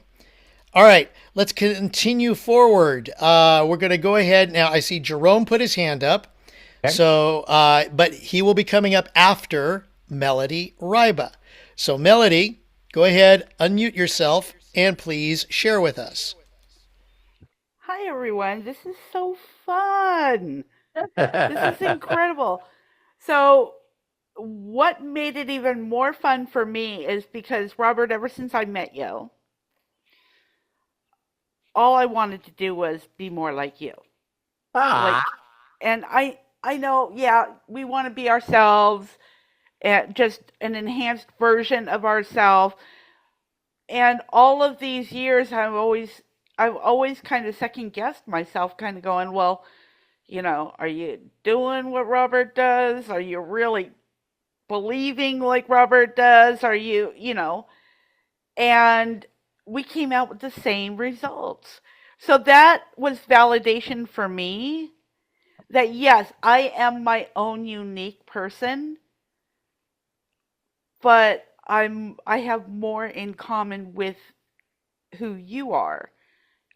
all right, let's continue forward. We're going to go ahead now. I see Jerome put his hand up. Okay. So, but he will be coming up after Melody Ryba. So, Melody, go ahead, unmute yourself, and please share with us. Hi, everyone. This is so fun. This is incredible. So, what made it even more fun for me is because, Robert, ever since I met you, all I wanted to do was be more like you. Like, and I know, yeah, we want to be ourselves, and just an enhanced version of ourselves. And all of these years, I've always kind of second guessed myself, kind of going, well, are you doing what Robert does? Are you really believing like Robert does? Are you, and we came out with the same results. So that was validation for me that yes, I am my own unique person, but I have more in common with who you are.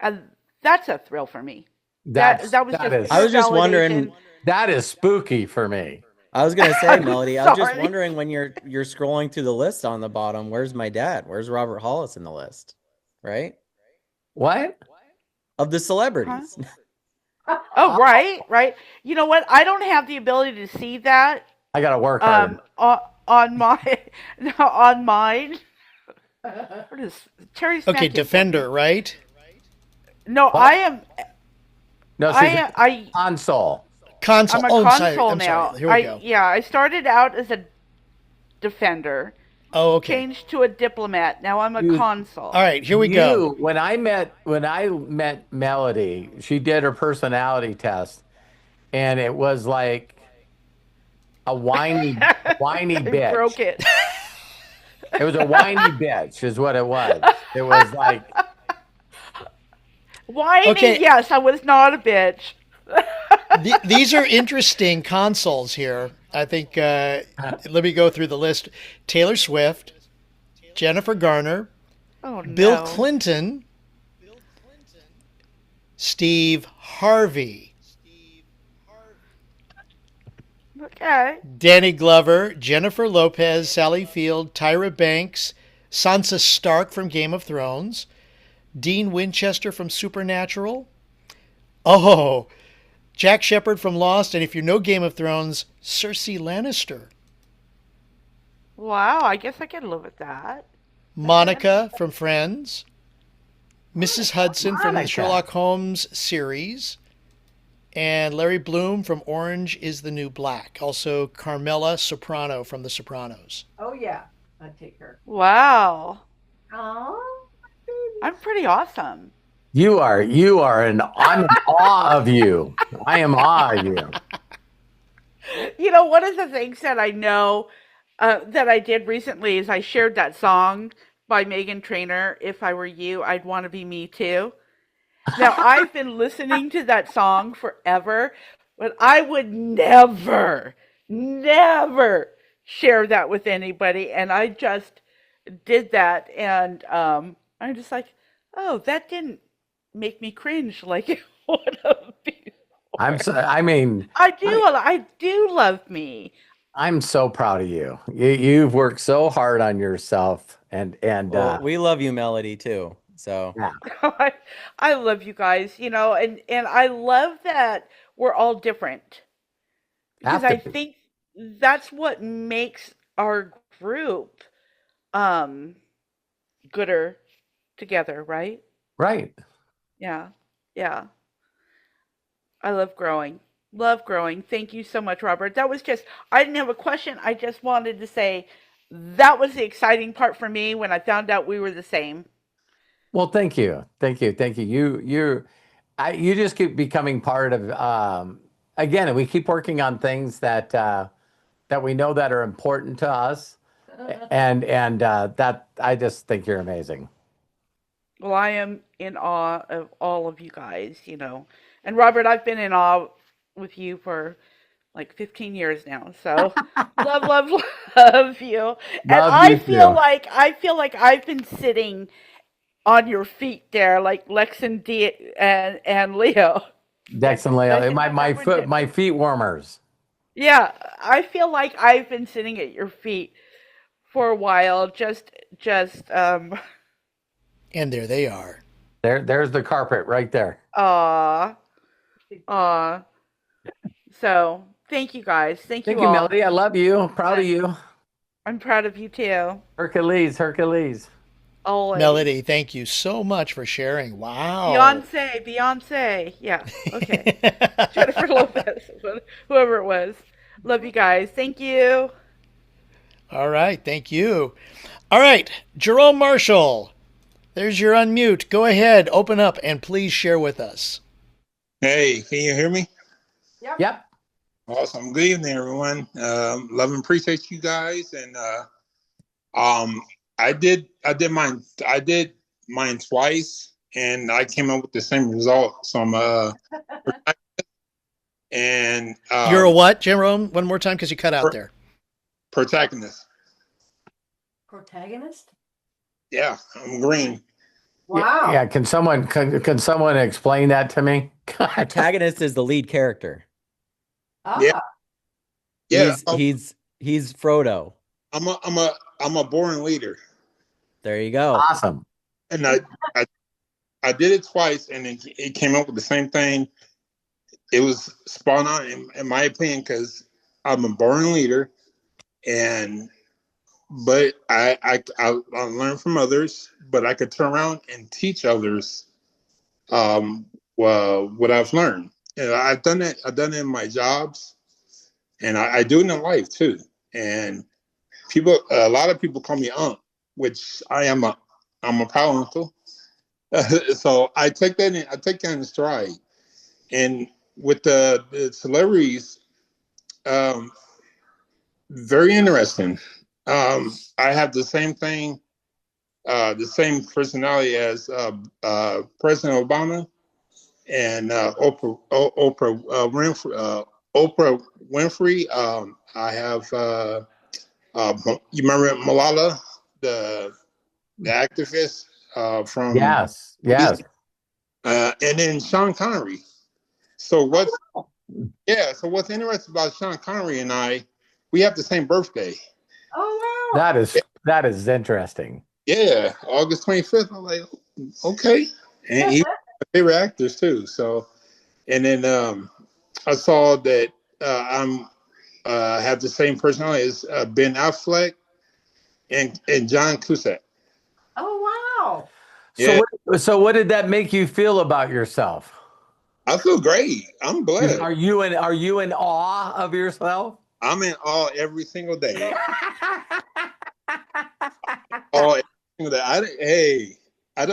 And that's a thrill for me. That was just I was just wondering. validation. That is spooky for me. I was gonna say, Melody, I was just Sorry. wondering when you're scrolling through the list on the bottom, where's my dad? Where's Robert Hollis in the list? Right? What? Of the celebrities. Oh, right. You know what? I don't have the ability to see that I got to work hard. on mine. What is Terry's Okay, snacking? Defender, right? No, What? I am. No, I console. Console. I'm a Oh, console I'm now. sorry. Here we go. Yeah, I started out as a defender, Oh, okay. changed to a diplomat. Now I'm a console. All right, here we go. When I met Melody, she did her personality test, and it was like a whiny bitch. Broke it. It was a whiny bitch, is what it was. It was like, Whiny, Okay. yes, I was not a bitch. These are interesting consoles here. I think, let me go through the list. Taylor Swift, Jennifer Garner, Oh no. Bill Clinton, Steve Harvey, Okay. Danny Glover, Jennifer Lopez, Sally Field, Tyra Banks, Sansa Stark from Game of Thrones, Dean Winchester from Supernatural. Oh, Jack Shephard from Lost, and if you know Game of Thrones, Cersei Lannister. Wow, I guess I can live with that. Monica from Friends, Mrs. Hudson from the Monica. Sherlock Holmes series, and Larry Bloom from Orange is the New Black. Also, Carmela Soprano from The Sopranos. Oh yeah, I'd take her. Wow. Oh, I'm pretty awesome. I'm in awe of you. I am awe of you. One of the things that I know that I did recently is I shared that song by Megan Trainor, If I Were You, I'd Want to Be Me Too. Now, I've been listening to that song forever, but I would never share that with anybody. And I just did that. And I'm just like, oh, that didn't make me cringe like it would have been. I do love me. I'm so proud of you. You've worked so hard on yourself, and Well, we love you, Melody, too. So Yeah. I love you guys, and I love that we're all different because Have to I be. think that's what makes our group um gooder together, right? Right. Yeah. Yeah. I love growing. Love growing. Thank you so much, Robert. That was just, I didn't have a question. I just wanted to say that was the exciting part for me when I found out we were the same. Well, thank you. Thank you. Thank you. You just keep becoming part of, again, we keep working on things that we know that are important to us. And that I just think you're amazing. Well, I am in awe of all of you guys. And Robert, I've been in awe with you for like 15 years now. So love, love, love you. And Love I you feel too. like I've been sitting on your feet there, like Lex and and Leo. Dex and Leo, Isn't that what it- my feet warmers. Yeah, I feel like I've been sitting at your feet for a while. Just And there they are. There's the carpet right there. aw, aw. So thank you guys. Thank Thank you you, all. Melody. I love you. Proud of you. I'm proud of you too. Hercules, Hercules. Always. Melody, thank you so much for sharing. Wow. Beyonce. Yeah. Okay. Jennifer Lopez, whoever it was. Love you guys. Thank you. All right. Thank you. All right. Jerome Marshall, there's your unmute. Go ahead, open up, and please share with us. Hey, can you hear me? Yep. Awesome. Good evening, everyone. Love and appreciate you guys. And I did mine twice, and I came up with the same result. So I'm and You're a what, Jerome? One more time because you cut out there. protagonist. Protagonist? Yeah, I'm green. Wow. Yeah. Can someone explain that to me? God. protagonist is the lead character. Yeah. Yeah. He's Frodo. I'm a born leader, There you go. Awesome. and I did it twice, and it came up with the same thing. It was spot on in my opinion because I'm a born leader, but I learned from others, but I could turn around and teach others what I've learned. And I've done it. I've done it in my jobs, and I do it in life too. And a lot of people call me unc, which I'm a proud uncle. So I take that in stride. And with the celebrities, um, very interesting. I have the same thing, the same personality as President Obama and Oprah Winfrey. I have you remember Malala, the activist from Yes. Yes. and then Sean Connery. So what's interesting about Sean Connery and we have the same birthday. Oh, wow. That is interesting. Yeah, August 25th. I'm like, okay. And he's my favorite actors too. So, and then I saw that I'm have the same personality as Ben Affleck and John Cusack. Oh, wow. Yeah, So what did that make you feel about yourself? I feel great. I'm blessed. Are you in awe of yourself? I'm in awe every single day. All every single day. I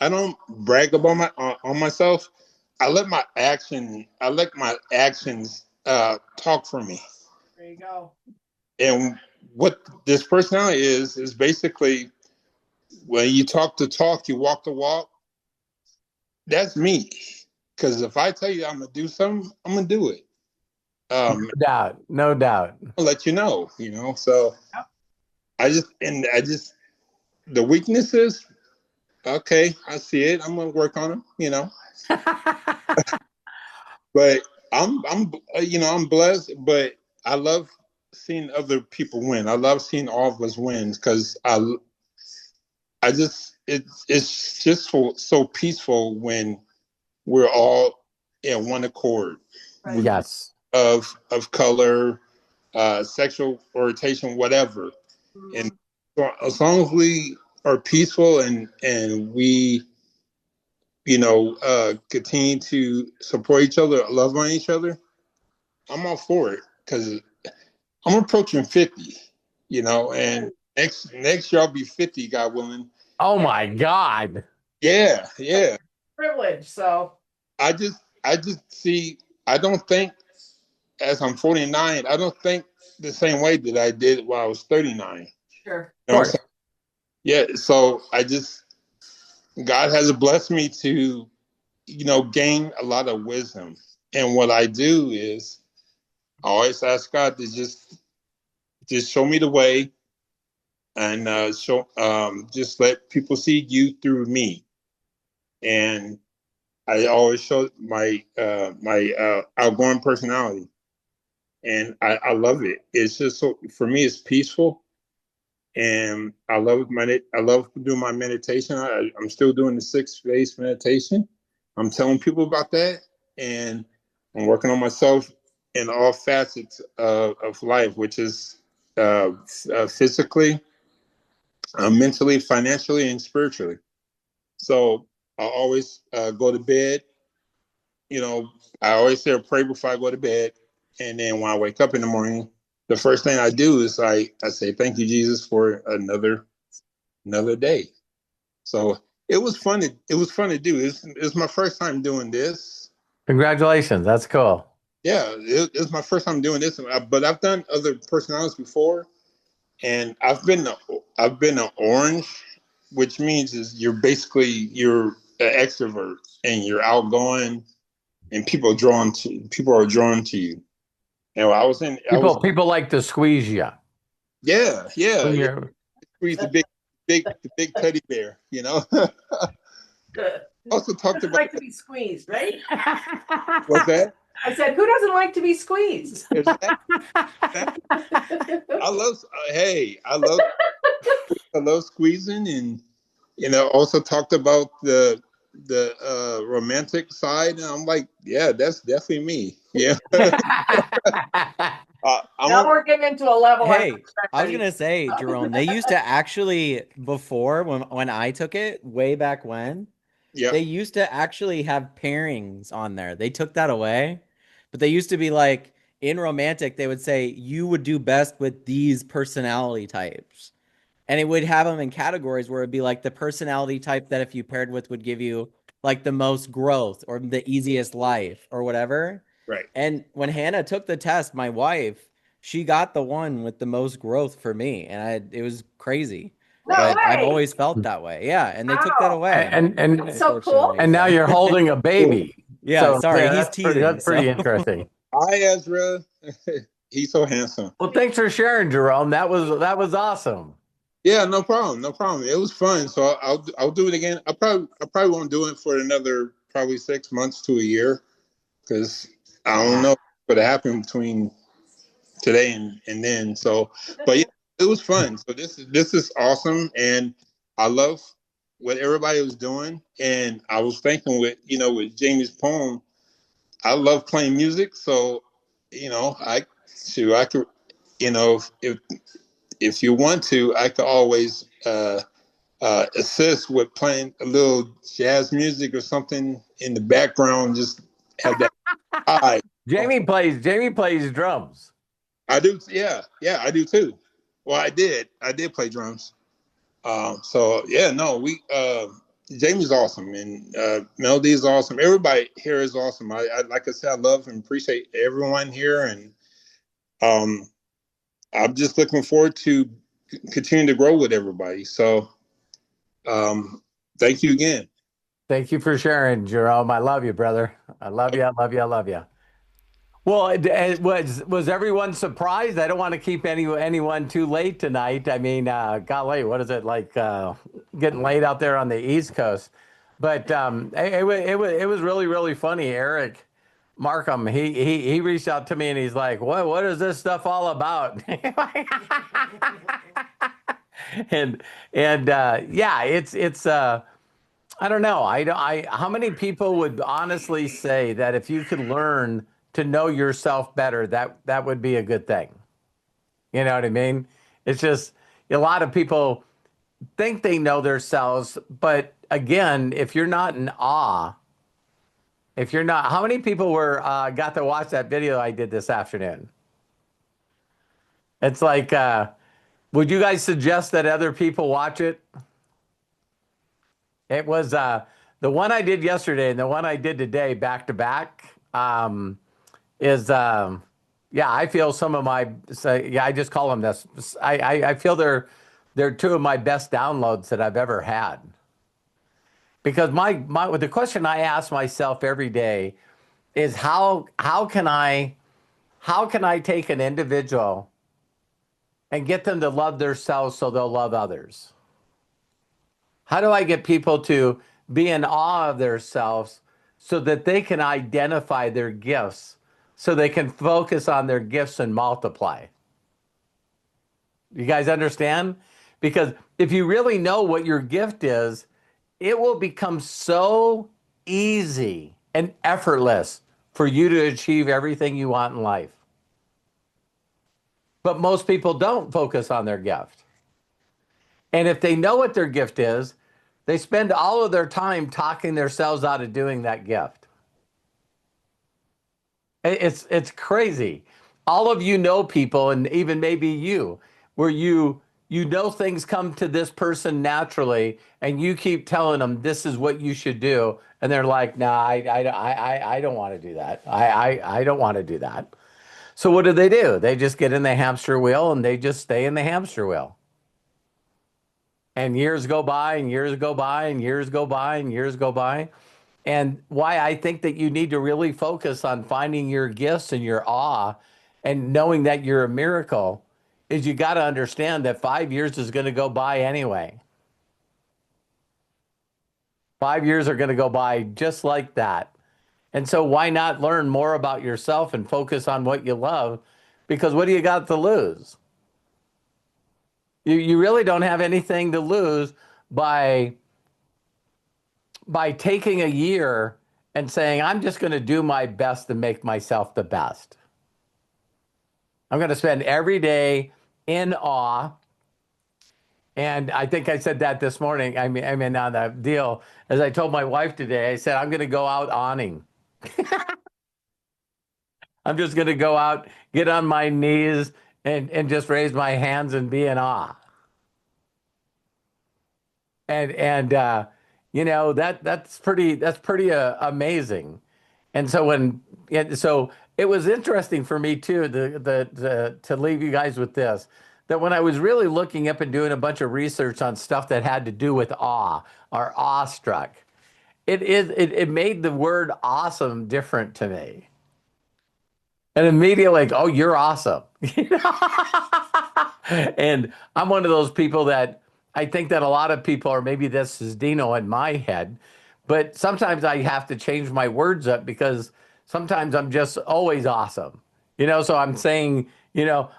don't brag about on myself. I let my actions talk for me. There you go. And what this personality is basically when you talk the talk, you walk the walk. That's me. Because if I tell you I'm gonna do something, I'm gonna do it. No doubt. I'll let you know. So I just the weaknesses. Okay, I see it. I'm gonna work on them. But I'm blessed. But I love seeing other people win. I love seeing all of us win because I just it's just so peaceful when we're all in one accord. Right. Yes. Of color, sexual orientation, whatever. And so as long as we are peaceful and we, continue to support each other, love on each other, I'm all for it because I'm approaching 50, and next year I'll be 50, God willing. Oh my God. Yeah, yeah. Privilege. So I just see. I don't think as I'm 49. I don't think the same way that I did while I was 39. sure. You know what I'm saying? Yeah. So God has blessed me to, gain a lot of wisdom. And what I do is I always ask God to just show me the way and just let people see you through me. And I always show my outgoing personality, and I love it. It's just so for me, it's peaceful, and I love doing my meditation. I'm still doing the 6 phase meditation. I'm telling people about that, and I'm working on myself in all facets of life, which is physically, mentally, financially, and spiritually. So I always go to bed. I always say a prayer before I go to bed, and then when I wake up in the morning, the first thing I do is I say thank you, Jesus, for another day. So it was fun to do. It's my first time doing this. Congratulations. That's cool. Yeah, it's my first time doing this, but I've done other personalities before, and I've been an orange, which means is you're an extrovert and you're outgoing, and people are drawn to you. And People like to squeeze you. Yeah, yeah, When yeah. you're Squeeze the big teddy bear. Also talked Doesn't about like to be squeezed, right? what's that? I said, who doesn't like to be squeezed? I love. Hey, I love squeezing, and also talked about the romantic side, and I'm like, yeah, that's definitely me. Yeah. Now we're getting into a level. Hey, I was gonna say, Jerome, they used to actually before when I took it way back when, Yeah. they used to actually have pairings on there. They took that away, but they used to be like in romantic, they would say you would do best with these personality types. And it would have them in categories where it'd be like the personality type that if you paired with would give you like the most growth or the easiest life or whatever. Right. And when Hannah took the test, my wife, she got the one with the most growth for me. And it was crazy. No But I've way. always felt that way. Yeah. And they took that Wow. away. and So cool. and now you're holding a baby. Yeah, So, sorry, he's that's teething. that's pretty so. interesting. Hi, Ezra. He's so handsome. Well, thanks for sharing, Jerome. That was awesome. Yeah, no problem, no problem. It was fun, so I'll do it again. I probably won't do it for another probably 6 months to a year, because I don't know what happened between today and then. So, but yeah, it was fun. So this is awesome, and I love what everybody was doing. And I was thinking with Jamie's poem, I love playing music. So, I could, if you want to, I could always assist with playing a little jazz music or something in the background. Just have that vibe. Jamie plays drums. I do, yeah, I do too. Well, I did play drums. So yeah, no, Jamie's awesome, and Melody is awesome. Everybody here is awesome. I like I said, I love and appreciate everyone here, and I'm just looking forward to continuing to grow with everybody. So, thank you again. Thank you for sharing, Jerome. I love you, brother. I love you. I love you. I love you. Well, was everyone surprised? I don't want to keep anyone too late tonight. I mean, golly, what is it like getting late out there on the East Coast? But it was really, really funny. Eric Markham, he reached out to me and he's like, what is this stuff all about? and yeah, it's I don't know. How many people would honestly say that if you could learn to know yourself better, that would be a good thing? You know what I mean? It's just a lot of people think they know themselves, but again, if you're not in awe, if you're not, how many people were got to watch that video I did this afternoon? It's like, would you guys suggest that other people watch it? It was the one I did yesterday and the one I did today back to back. Is Yeah, I feel some of my yeah, I just call them this. I feel they're two of my best downloads that I've ever had. Because the question I ask myself every day is how can I take an individual and get them to love themselves so they'll love others? How do I get people to be in awe of themselves so that they can identify their gifts, so they can focus on their gifts and multiply? You guys understand? Because if you really know what your gift is, it will become so easy and effortless for you to achieve everything you want in life. But most people don't focus on their gift. And if they know what their gift is, they spend all of their time talking themselves out of doing that gift. It's crazy. All of you know people, and even maybe you, where you know things come to this person naturally, and you keep telling them this is what you should do, and they're like, "Nah, I don't want to do that. I don't want to do that." So what do? They just get in the hamster wheel, and they just stay in the hamster wheel. And years go by, and years go by, and years go by, and years go by. And why I think that you need to really focus on finding your gifts and your awe and knowing that you're a miracle is you got to understand that 5 years is going to go by anyway. 5 years are going to go by just like that. And so why not learn more about yourself and focus on what you love? Because what do you got to lose? You really don't have anything to lose by taking a year and saying, I'm just going to do my best to make myself the best. I'm going to spend every day in awe. And I think I said that this morning. I mean, on the deal, as I told my wife today, I said, I'm going to go out awning. I'm just going to go out, get on my knees, and just raise my hands and be in awe. And you know that's pretty amazing. And so it was interesting for me too to leave you guys with this, that when I was really looking up and doing a bunch of research on stuff that had to do with awe or awestruck, it made the word awesome different to me. And immediately, like, oh, you're awesome. And I'm one of those people that I think that a lot of people, or maybe this is Dino in my head, but sometimes I have to change my words up because sometimes I'm just always awesome. So I'm saying,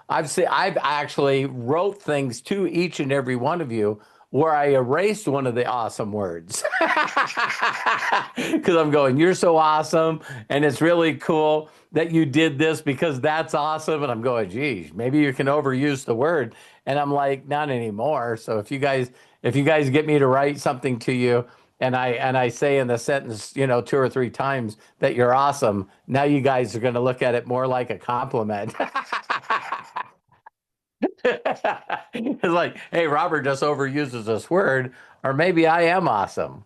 I've actually wrote things to each and every one of you where I erased one of the awesome words. Because I'm going, you're so awesome, and it's really cool that you did this because that's awesome. And I'm going, geez, maybe you can overuse the word. And I'm like, not anymore. So if you guys get me to write something to you, and I say in the sentence, 2 or 3 times that you're awesome, now you guys are going to look at it more like a compliment. It's like, hey, Robert just overuses this word, or maybe I am awesome.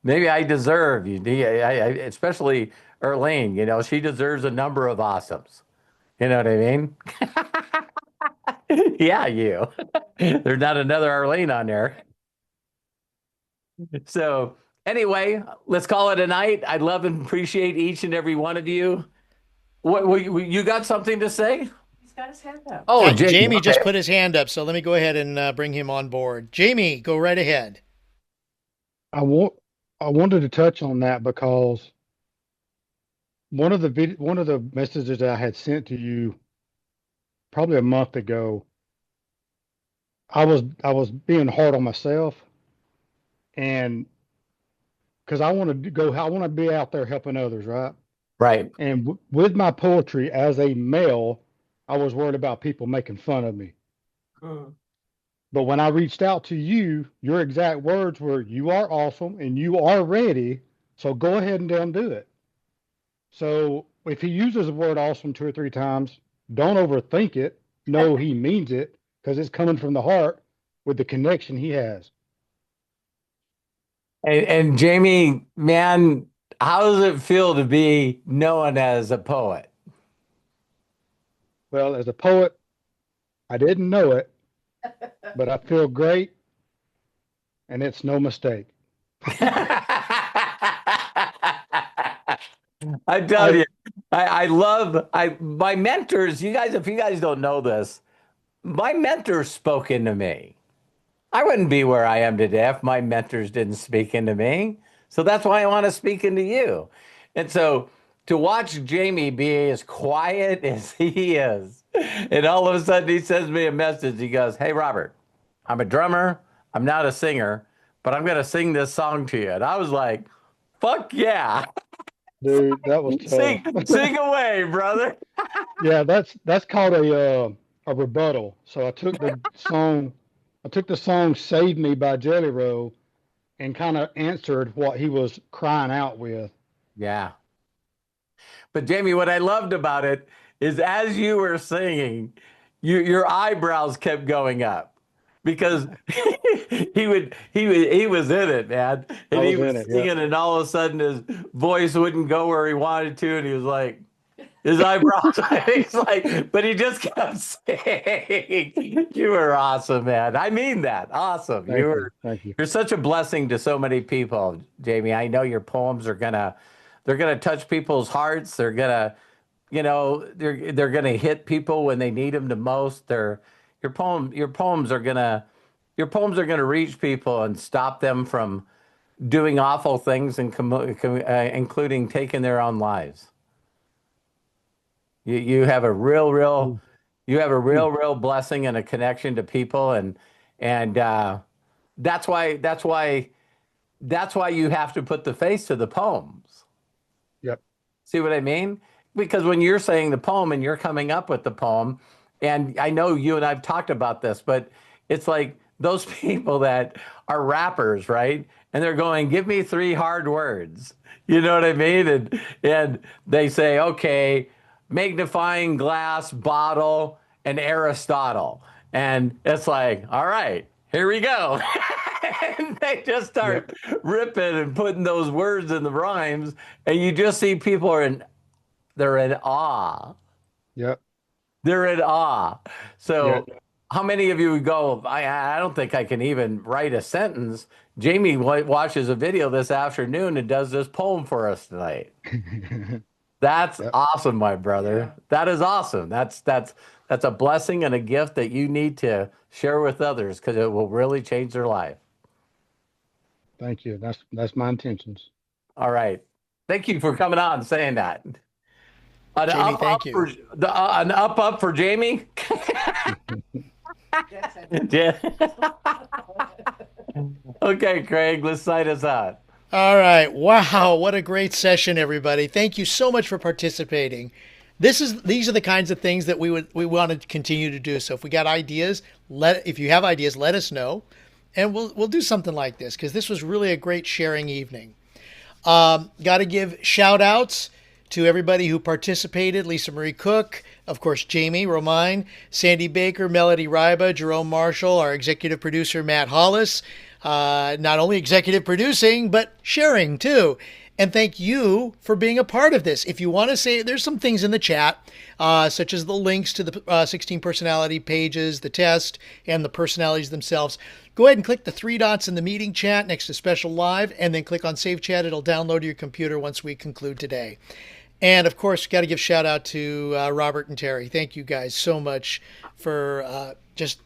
Maybe I deserve you, especially Erlene. She deserves a number of awesomes. You know what I mean? Yeah, you. There's not another Arlene on there. So anyway, let's call it a night. I love and appreciate each and every one of you. What you got something to say? He's got his hand up. Oh, Jamie okay. just put his hand up, so let me go ahead and bring him on board. Jamie, go right ahead. I wanted to touch on that because one of the messages that I had sent to you probably a month ago, I was being hard on myself, and because I want to be out there helping others, right? Right. And with my poetry as a male, I was worried about people making fun of me. But when I reached out to you, your exact words were, "You are awesome and you are ready. So go ahead and damn do it." So if he uses the word awesome 2 or 3 times, don't overthink it. Know he means it because it's coming from the heart with the connection he has. And Jamie, man, how does it feel to be known as a poet? Well, as a poet, I didn't know it, but I feel great and it's no mistake. I tell I you, I love my mentors. You guys, if you guys don't know this, my mentors spoke into me. I wouldn't be where I am today if my mentors didn't speak into me. So that's why I want to speak into you. And so to watch Jamie be as quiet as he is, and all of a sudden he sends me a message. He goes, "Hey, Robert, I'm a drummer. I'm not a singer, but I'm going to sing this song to you." And I was like, fuck yeah. Dude, that was tough. Sing away, brother. Yeah, that's called a rebuttal. So I took the song "Save Me" by Jelly Roll and kind of answered what he was crying out with. Yeah. But Jamie, what I loved about it is as you were singing, your eyebrows kept going up because he was in it, man. I And he was was in it, yeah. singing, and all of a sudden his voice wouldn't go where he wanted to, and he was like, his eyebrows. He's like, but he just kept saying, "You were awesome, man." I mean that. Awesome. Thank you. Thank you. You're such a blessing to so many people, Jamie. I know your poems are they're gonna touch people's hearts. They're gonna, they're gonna hit people when they need them the most. Your poems are gonna reach people and stop them from doing awful things and including taking their own lives. You have a Mm, real blessing and a connection to people, and that's why you have to put the face to the poems. yep. See what I mean? Because when you're saying the poem and you're coming up with the poem, and I know you and I've talked about this, but it's like those people that are rappers, right? And they're going, "Give me 3 hard words." You know what I mean? And they say, "Okay, magnifying glass, bottle, and Aristotle." And it's like, "All right, here we go." And they just Yep. start ripping and putting those words in the rhymes, and you just see people they're in awe. Yep. They're in awe. Yeah. So how many of you would go, I don't think I can even write a sentence. Jamie watches a video this afternoon and does this poem for us tonight. That's Yep. awesome, my brother. That is awesome. That's a blessing and a gift that you need to share with others because it will really change their life. Thank you. That's my intentions. All right. Thank you for coming on and saying that. An Jamie, up thank up you. for an up for Jamie. Yeah. Okay, Craig, let's sign us out. All right. Wow, what a great session, everybody. Thank you so much for participating. These are the kinds of things that we want to continue to do. So if we got ideas, if you have ideas, let us know, and we'll do something like this because this was really a great sharing evening. Got to give shout outs to everybody who participated: Lisa Marie Cook, of course, Jamie Romine, Sandy Baker, Melody Ryba, Jerome Marshall, our executive producer, Matt Hollis, not only executive producing, but sharing too. And thank you for being a part of this. If you want to say, there's some things in the chat, such as the links to the 16 personality pages, the test, and the personalities themselves. Go ahead and click the 3 dots in the meeting chat next to Special Live, and then click on Save Chat. It'll download to your computer once we conclude today. And of course, got to give shout out to Robert and Terry. Thank you guys so much for just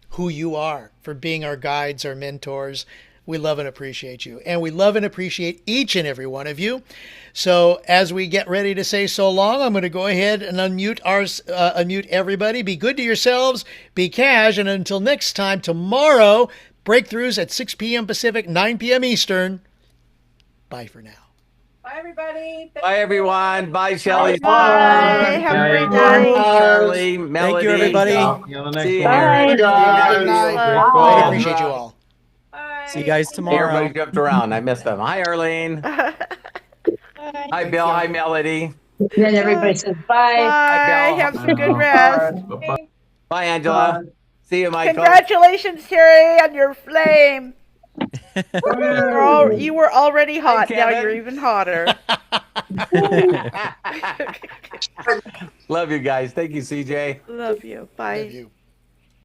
who you are, for being our guides, our mentors, We love and appreciate you. And we love and appreciate each and every one of you. So as we get ready to say so long, I'm going to go ahead and unmute everybody. Be good to yourselves. Be cash. And until next time, tomorrow, breakthroughs at 6 p.m. Pacific, 9 p.m. Eastern. Bye for now. Bye, everybody. Bye, everyone. Bye, Shelley. Bye. Have a great night. Charlie, Melody. Thank you, everybody. See you next here. one. Good night. Bye. I appreciate you all. Bye. See you guys tomorrow. Everybody jumped around. I missed them. Hi, Arlene. Hi, Bill. Hi, Melody. Then everybody says bye. Bye. Have some good rest. Bye, Angela. See you, Michael. Congratulations, Terry, on your flame. You were already hot. Now Kevin. you're even hotter. Love you guys. Thank you, CJ. Love you. Bye. Love you.